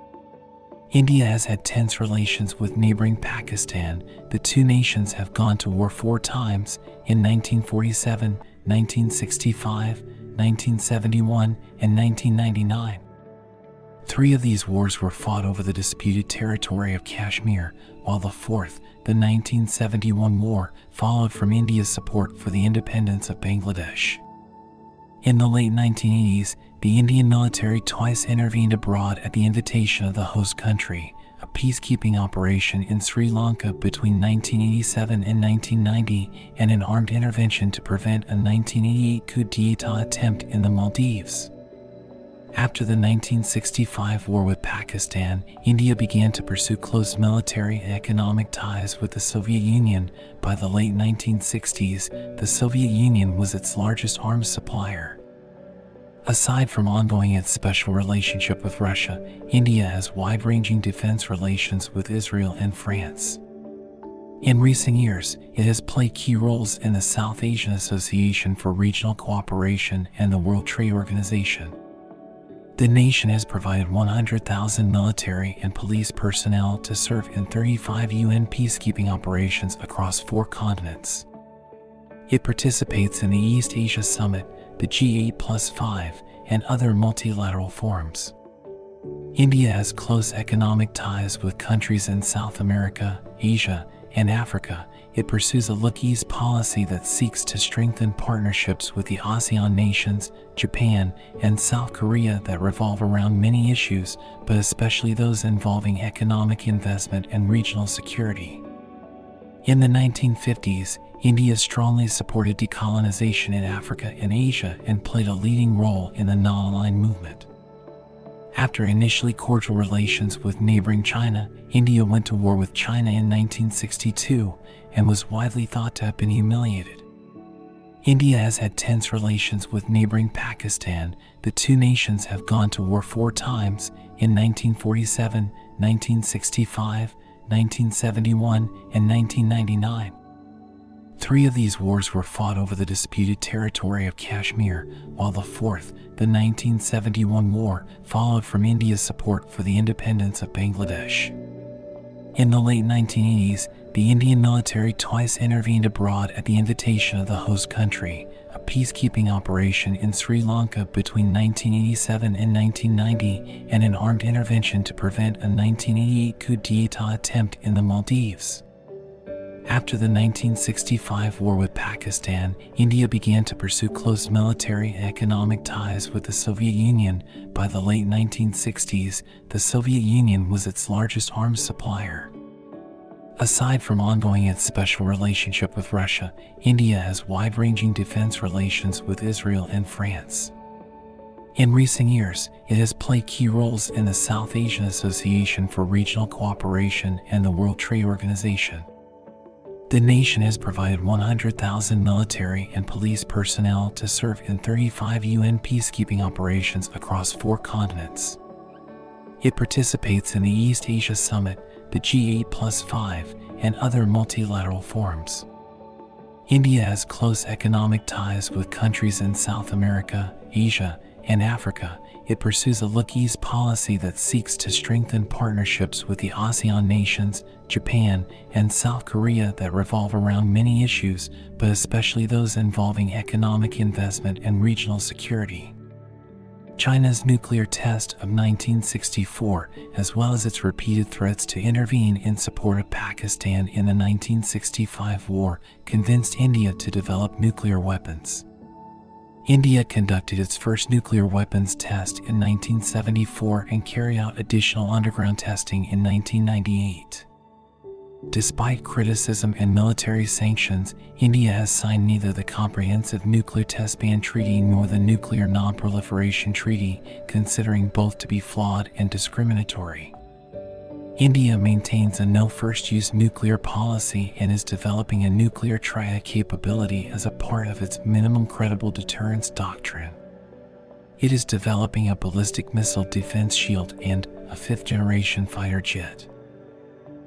India has had tense relations with neighboring Pakistan. The two nations have gone to war 4 times in 1947, 1965, 1971, and 1999. 3 of these wars were fought over the disputed territory of Kashmir, while the 4th, the 1971 war, followed from India's support for the independence of Bangladesh. In the late 1980s, the Indian military twice intervened abroad at the invitation of the host country, a peacekeeping operation in Sri Lanka between 1987 and 1990, and an armed intervention to prevent a 1988 coup d'etat attempt in the Maldives. After the 1965 war with Pakistan, India began to pursue close military and economic ties with the Soviet Union. By the late 1960s, the Soviet Union was its largest arms supplier. Aside from ongoing its special relationship with Russia, India has wide-ranging defense relations with Israel and France. In recent years, it has played key roles in the South Asian Association for Regional Cooperation and the World Trade Organization. The nation has provided 100,000 military and police personnel to serve in 35 UN peacekeeping operations across 4 continents. It participates in the East Asia Summit, the G8+5, and other multilateral forums. India has close economic ties with countries in South America, Asia, and Africa, it pursues a look-east policy that seeks to strengthen partnerships with the ASEAN nations, Japan, and South Korea that revolve around many issues, but especially those involving economic investment and regional security. In the 1950s, India strongly supported decolonization in Africa and Asia and played a leading role in the non-aligned movement. After initially cordial relations with neighboring China, India went to war with China in 1962 and was widely thought to have been humiliated. India has had tense relations with neighboring Pakistan. The two nations have gone to war 4 times in 1947, 1965, 1971, and 1999. 3 of these wars were fought over the disputed territory of Kashmir, while the 4th, the 1971 war, followed from India's support for the independence of Bangladesh. In the late 1980s, the Indian military twice intervened abroad at the invitation of the host country, a peacekeeping operation in Sri Lanka between 1987 and 1990, and an armed intervention to prevent a 1988 coup d'etat attempt in the Maldives. After the 1965 war with Pakistan, India began to pursue close military and economic ties with the Soviet Union. By the late 1960s, the Soviet Union was its largest arms supplier. Aside from ongoing its special relationship with Russia, India has wide-ranging defense relations with Israel and France. In recent years, it has played key roles in the South Asian Association for Regional Cooperation and the World Trade Organization. The nation has provided 100,000 military and police personnel to serve in 35 UN peacekeeping operations across 4 continents. It participates in the East Asia Summit, the G8+5, and other multilateral forums. India has close economic ties with countries in South America, Asia, and Africa. It pursues a look-east policy that seeks to strengthen partnerships with the ASEAN nations, Japan, and South Korea that revolve around many issues, but especially those involving economic investment and regional security. China's nuclear test of 1964, as well as its repeated threats to intervene in support of Pakistan in the 1965 war, convinced India to develop nuclear weapons. India conducted its first nuclear weapons test in 1974 and carried out additional underground testing in 1998. Despite criticism and military sanctions, India has signed neither the Comprehensive Nuclear Test Ban Treaty nor the Nuclear Non-Proliferation Treaty, considering both to be flawed and discriminatory. India maintains a no-first-use nuclear policy and is developing a nuclear triad capability as a part of its minimum credible deterrence doctrine. It is developing a ballistic missile defense shield and a 5th-generation fighter jet.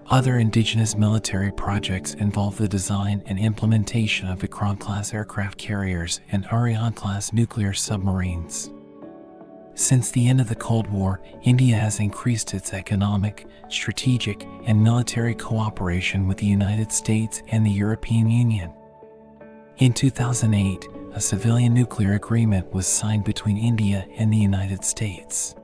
Other indigenous military projects involve the design and implementation of Vikram-class aircraft carriers and Ariane-class nuclear submarines. Since the end of the Cold War, India has increased its economic, strategic, and military cooperation with the United States and the European Union. In 2008, a civilian nuclear agreement was signed between India and the United States.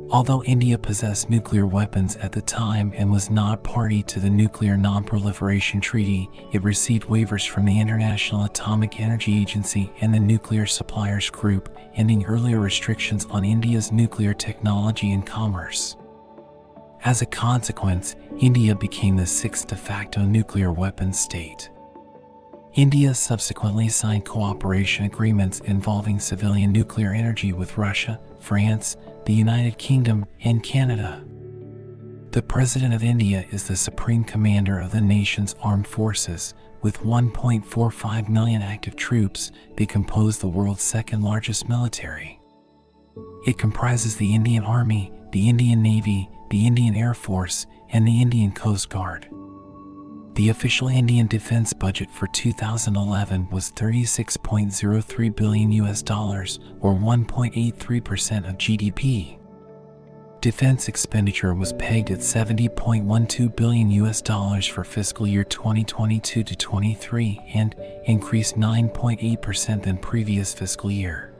Although India possessed nuclear weapons at the time and was not a party to the Nuclear Non-Proliferation Treaty, it received waivers from the International Atomic Energy Agency and the Nuclear Suppliers Group, ending earlier restrictions on India's nuclear technology and commerce. As a consequence, India became the 6th de facto nuclear weapons state. India subsequently signed cooperation agreements involving civilian nuclear energy with Russia, France, the United Kingdom, and Canada. The President of India is the Supreme Commander of the nation's armed forces. With 1.45 million active troops, they compose the world's 2nd largest military. It comprises the Indian Army, the Indian Navy, the Indian Air Force, and the Indian Coast Guard. The official Indian defense budget for 2011 was $36.03 billion or 1.83% of GDP. Defense expenditure was pegged at $70.12 billion for fiscal year 2022 to 23 and increased 9.8% than previous fiscal year.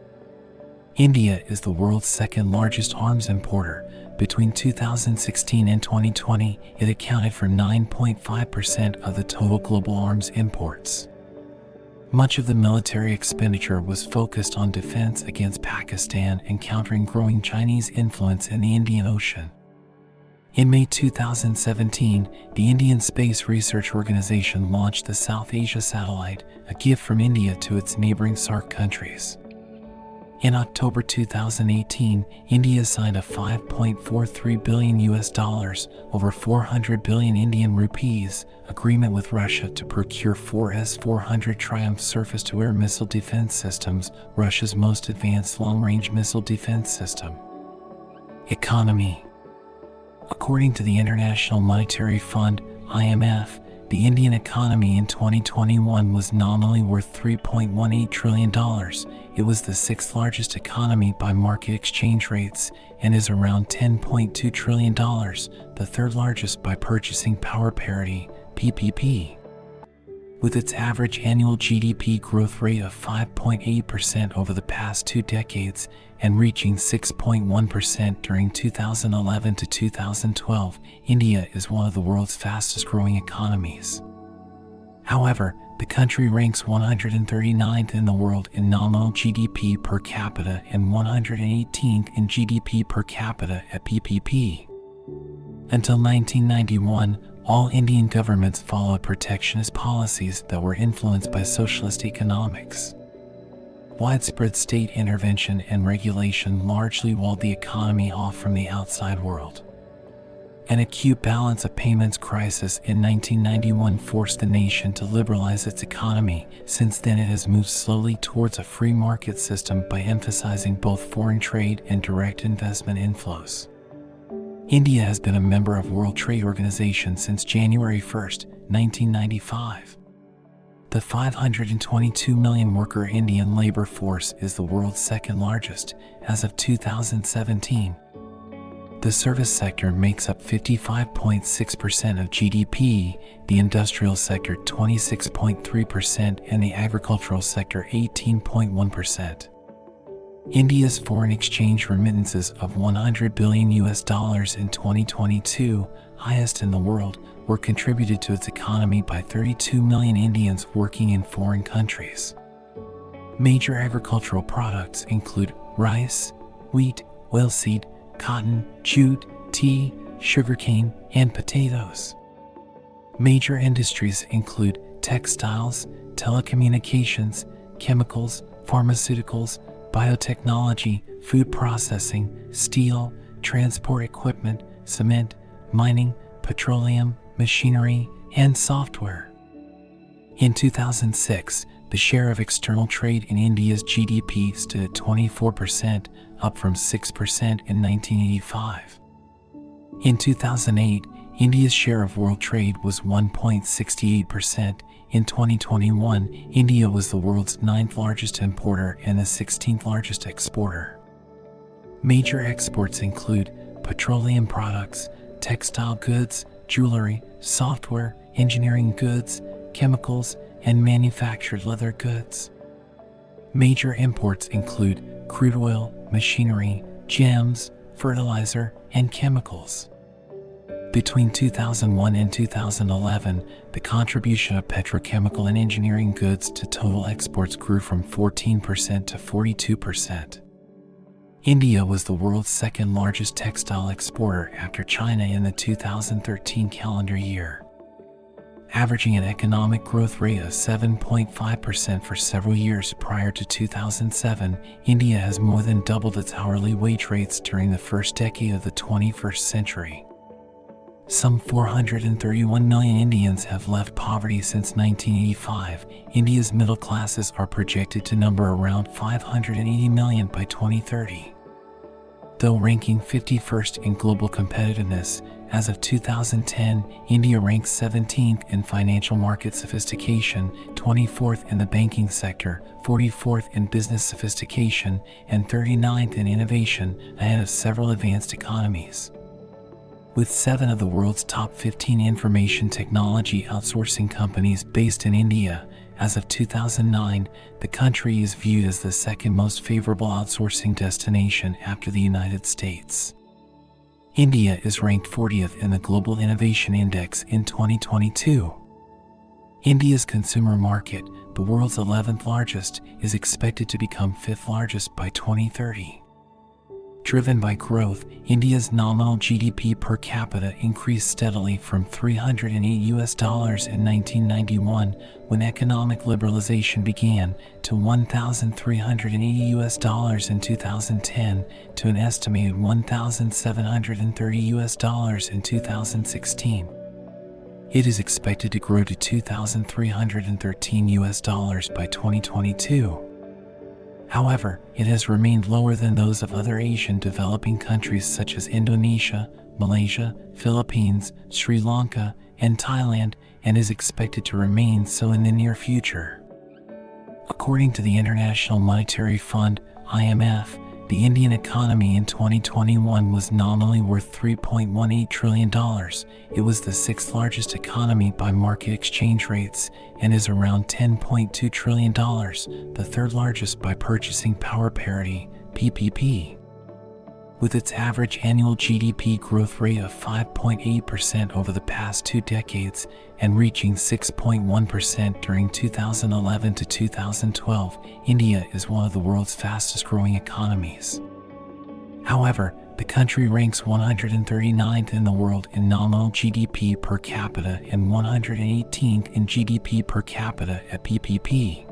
India is the world's second largest arms importer. Between 2016 and 2020, it accounted for 9.5% of the total global arms imports. Much of the military expenditure was focused on defense against Pakistan and countering growing Chinese influence in the Indian Ocean. In May 2017, the Indian Space Research Organization launched the South Asia Satellite, a gift from India to its neighboring SAARC countries. In October 2018, India signed a $5.43 billion over 400 billion Indian rupees, agreement with Russia to procure 4 S-400 Triumph surface-to-air missile defense systems, Russia's most advanced long-range missile defense system. Economy. According to the International Monetary Fund, IMF, the Indian economy in 2021 was nominally worth $3.18 trillion. It was the sixth largest economy by market exchange rates and is around $10.2 trillion, the third largest by purchasing power parity, PPP. With its average annual GDP growth rate of 5.8% over the past 2 decades and reaching 6.1% during 2011 to 2012, India is one of the world's fastest growing economies. However, the country ranks 139th in the world in nominal GDP per capita and 118th in GDP per capita at PPP. Until 1991, all Indian governments followed protectionist policies that were influenced by socialist economics. Widespread state intervention and regulation largely walled the economy off from the outside world. An acute balance of payments crisis in 1991 forced the nation to liberalize its economy. Since then, it has moved slowly towards a free market system by emphasizing both foreign trade and direct investment inflows. India has been a member of World Trade Organization since January 1, 1995. The 522 million worker Indian labor force is the world's second largest as of 2017. The service sector makes up 55.6% of GDP, the industrial sector 26.3%, and the agricultural sector 18.1%. India's foreign exchange remittances of $100 billion in 2022, highest in the world, were contributed to its economy by 32 million Indians working in foreign countries. Major agricultural products include rice, wheat, oilseed, cotton, jute, tea, sugarcane, and potatoes. Major industries include textiles, telecommunications, chemicals, pharmaceuticals, biotechnology, food processing, steel, transport equipment, cement, mining, petroleum, machinery, and software. In 2006, the share of external trade in India's GDP stood at 24%, up from 6% in 1985. In 2008, India's share of world trade was 1.68%. In 2021, India was the world's 9th largest importer and the 16th largest exporter. Major exports include petroleum products, textile goods, jewelry, software, engineering goods, chemicals, and manufactured leather goods. Major imports include crude oil, machinery, gems, fertilizer, and chemicals. Between 2001 and 2011, the contribution of petrochemical and engineering goods to total exports grew from 14% to 42%. India was the world's second largest textile exporter after China in the 2013 calendar year. Averaging an economic growth rate of 7.5% for several years prior to 2007, India has more than doubled its hourly wage rates during the first decade of the 21st century. Some 431 million Indians have left poverty since 1985. India's middle classes are projected to number around 580 million by 2030. Though ranking 51st in global competitiveness, as of 2010, India ranks 17th in financial market sophistication, 24th in the banking sector, 44th in business sophistication, and 39th in innovation, ahead of several advanced economies. With 7 of the world's top 15 information technology outsourcing companies based in India, As of 2009, the country is viewed as the second most favorable outsourcing destination after the United States. India is ranked 40th in the Global Innovation Index in 2022. India's consumer market, the world's 11th largest, is expected to become 5th largest by 2030. Driven by growth, India's nominal GDP per capita increased steadily from $308 in 1991, when economic liberalization began, to $1,380 in 2010, to an estimated $1,730 in 2016. It is expected to grow to $2,313 by 2022. However, it has remained lower than those of other Asian developing countries such as Indonesia, Malaysia, Philippines, Sri Lanka, and Thailand, and is expected to remain so in the near future. According to the International Monetary Fund, IMF, the Indian economy in 2021 was nominally worth $3.18 trillion. It was the sixth largest economy by market exchange rates and is around $10.2 trillion, the third largest by purchasing power parity, PPP. With its average annual GDP growth rate of 5.8% over the past 2 decades and reaching 6.1% during 2011 to 2012, India is one of the world's fastest growing economies. However, the country ranks 139th in the world in nominal GDP per capita and 118th in GDP per capita at PPP.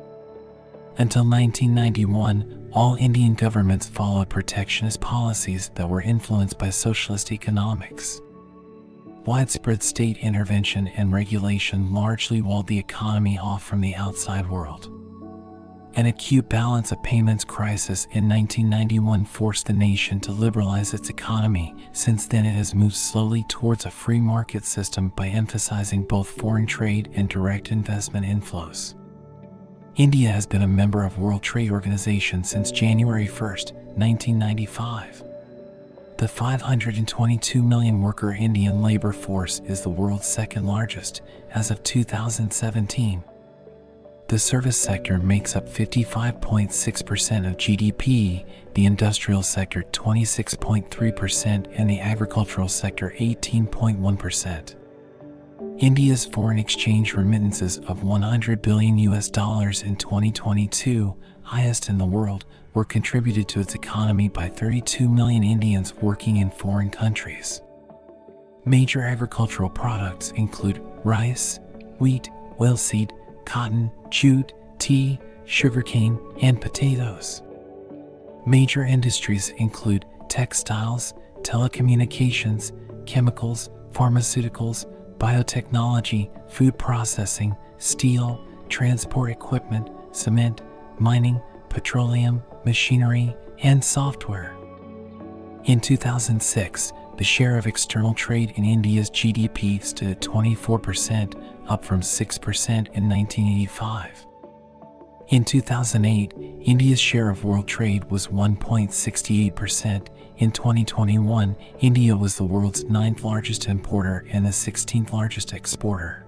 Until 1991, all Indian governments followed protectionist policies that were influenced by socialist economics. Widespread state intervention and regulation largely walled the economy off from the outside world. An acute balance of payments crisis in 1991 forced the nation to liberalize its economy. Since then, it has moved slowly towards a free market system by emphasizing both foreign trade and direct investment inflows. India has been a member of World Trade Organization since January 1, 1995. The 522 million worker Indian labor force is the world's second largest as of 2017. The service sector makes up 55.6% of GDP, the industrial sector 26.3%, and the agricultural sector 18.1%. India's foreign exchange remittances of $100 billion in 2022, highest in the world, were contributed to its economy by 32 million Indians working in foreign countries. Major agricultural products include rice, wheat, oilseed, cotton, jute, tea, sugarcane, and potatoes. Major industries include textiles, telecommunications, chemicals, pharmaceuticals, biotechnology, food processing, steel, transport equipment, cement, mining, petroleum, machinery, and software. In 2006, the share of external trade in India's GDP stood at 24%, up from 6% in 1985. In 2008, India's share of world trade was 1.68%. In 2021, India was the world's 9th largest importer and the 16th largest exporter.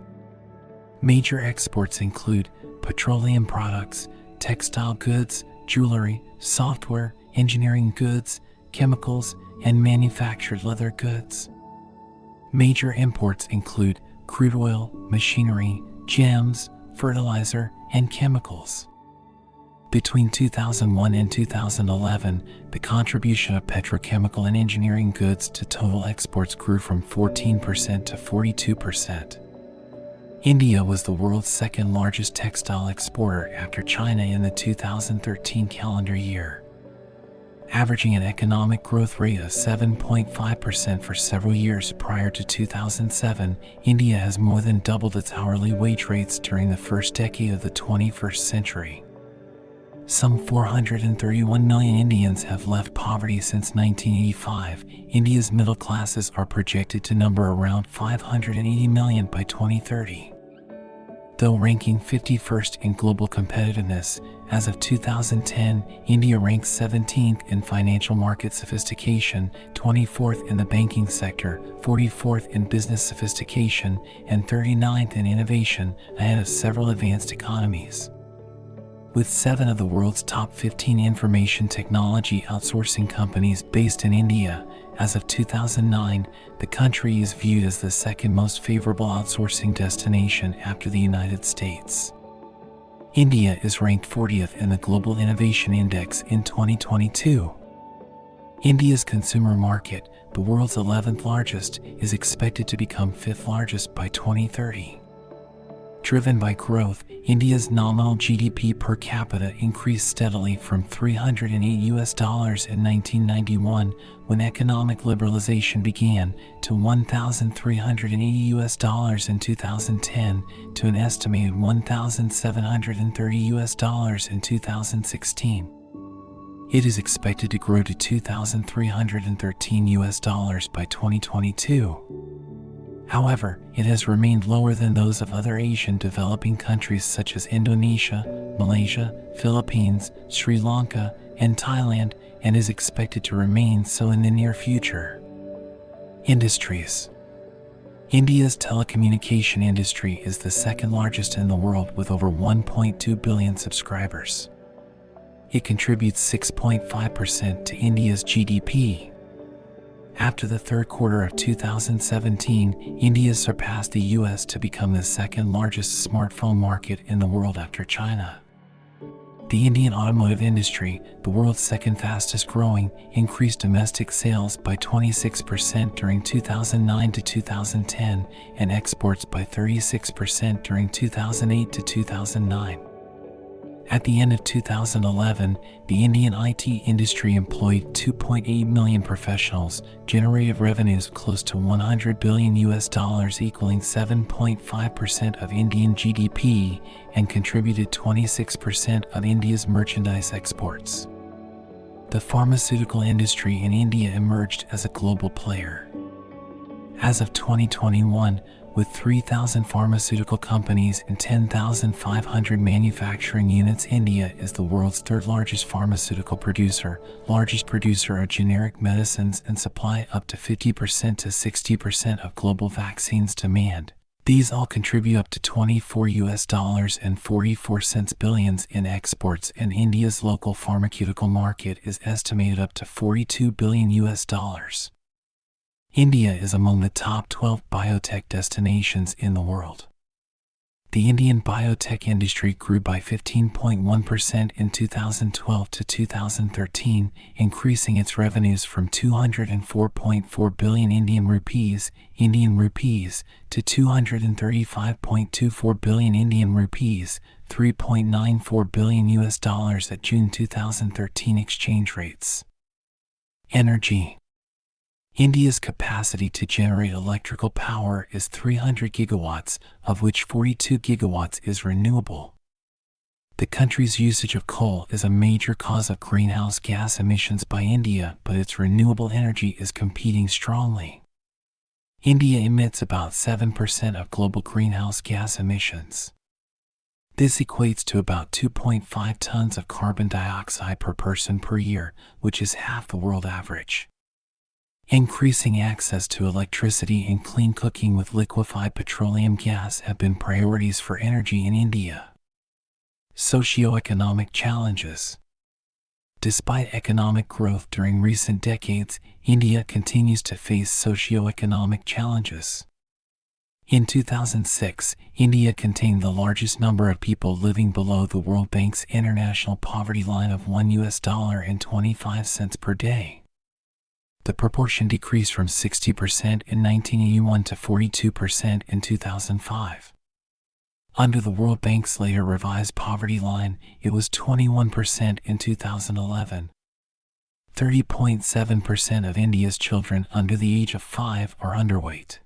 Major exports include petroleum products, textile goods, jewelry, software, engineering goods, chemicals, and manufactured leather goods. Major imports include crude oil, machinery, gems, fertilizer, and chemicals. Between 2001 and 2011, the contribution of petrochemical and engineering goods to total exports grew from 14% to 42%. India was the world's second largest textile exporter after China in the 2013 calendar year. Averaging an economic growth rate of 7.5% for several years prior to 2007, India has more than doubled its hourly wage rates during the first decade of the 21st century. Some 431 million Indians have left poverty since 1985. India's middle classes are projected to number around 580 million by 2030. Though ranking 51st in global competitiveness, as of 2010, India ranks 17th in financial market sophistication, 24th in the banking sector, 44th in business sophistication, and 39th in innovation, ahead of several advanced economies. With 7 of the world's top 15 information technology outsourcing companies based in India, as of 2009, the country is viewed as the second most favorable outsourcing destination after the United States. India is ranked 40th in the Global Innovation Index in 2022. India's consumer market, the world's 11th largest, is expected to become 5th largest by 2030. Driven by growth, India's nominal GDP per capita increased steadily from $308 in 1991, when economic liberalization began, to $1,380 in 2010, to an estimated $1,730 in 2016. It is expected to grow to $2,313 by 2022. However, it has remained lower than those of other Asian developing countries such as Indonesia, Malaysia, Philippines, Sri Lanka, and Thailand, and is expected to remain so in the near future. Industries. India's telecommunication industry is the second largest in the world with over 1.2 billion subscribers. It contributes 6.5% to India's GDP. After the third quarter of 2017, India surpassed the US to become the second largest smartphone market in the world after China. The Indian automotive industry, the world's second fastest growing, increased domestic sales by 26% during 2009 to 2010 and exports by 36% during 2008 to 2009. At the end of 2011, the Indian IT industry employed 2.8 million professionals, generated revenues close to $100 billion equaling 7.5% of Indian GDP, and contributed 26% of India's merchandise exports. The pharmaceutical industry in India emerged as a global player. As of 2021, with 3,000 pharmaceutical companies and 10,500 manufacturing units, India is the world's third largest pharmaceutical producer, largest producer of generic medicines, and supply up to 50% to 60% of global vaccines demand. These all contribute up to $24 and 44 cents billions in exports, and India's local pharmaceutical market is estimated up to $42 billion. India is among the top 12 biotech destinations in the world. The Indian biotech industry grew by 15.1% in 2012 to 2013, increasing its revenues from 204.4 billion Indian rupees to 235.24 billion Indian rupees, $3.94 billion at June 2013 exchange rates. Energy. India's capacity to generate electrical power is 300 gigawatts, of which 42 gigawatts is renewable. The country's usage of coal is a major cause of greenhouse gas emissions by India, but its renewable energy is competing strongly. India emits about 7% of global greenhouse gas emissions. This equates to about 2.5 tons of carbon dioxide per person per year, which is half the world average. Increasing access to electricity and clean cooking with liquefied petroleum gas have been priorities for energy in India. Socioeconomic challenges. Despite economic growth during recent decades, India continues to face socioeconomic challenges. In 2006, India contained the largest number of people living below the World Bank's international poverty line of $1.25 per day. The proportion decreased from 60% in 1981 to 42% in 2005. Under the World Bank's later revised poverty line, it was 21% in 2011. 30.7% of India's children under the age of 5 are underweight.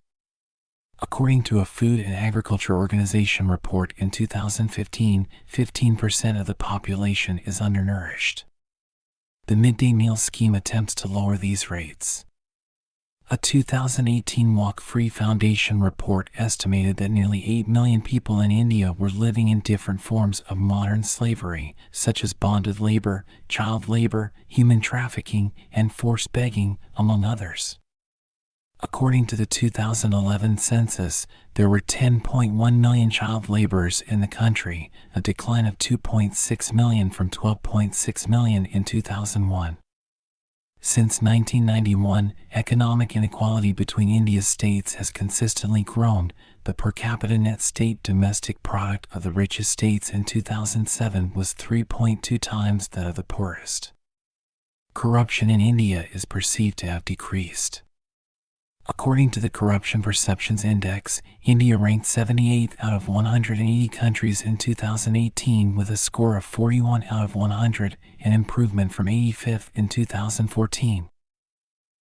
According to a Food and Agriculture Organization report in 2015, 15% of the population is undernourished. The midday meal scheme attempts to lower these rates. A 2018 Walk Free Foundation report estimated that nearly 8 million people in India were living in different forms of modern slavery, such as bonded labor, child labor, human trafficking, and forced begging, among others. According to the 2011 census, there were 10.1 million child laborers in the country, a decline of 2.6 million from 12.6 million in 2001. Since 1991, economic inequality between India's states has consistently grown. The per capita net state domestic product of the richest states in 2007 was 3.2 times that of the poorest. Corruption in India is perceived to have decreased. According to the Corruption Perceptions Index, India ranked 78th out of 180 countries in 2018 with a score of 41 out of 100, an improvement from 85th in 2014.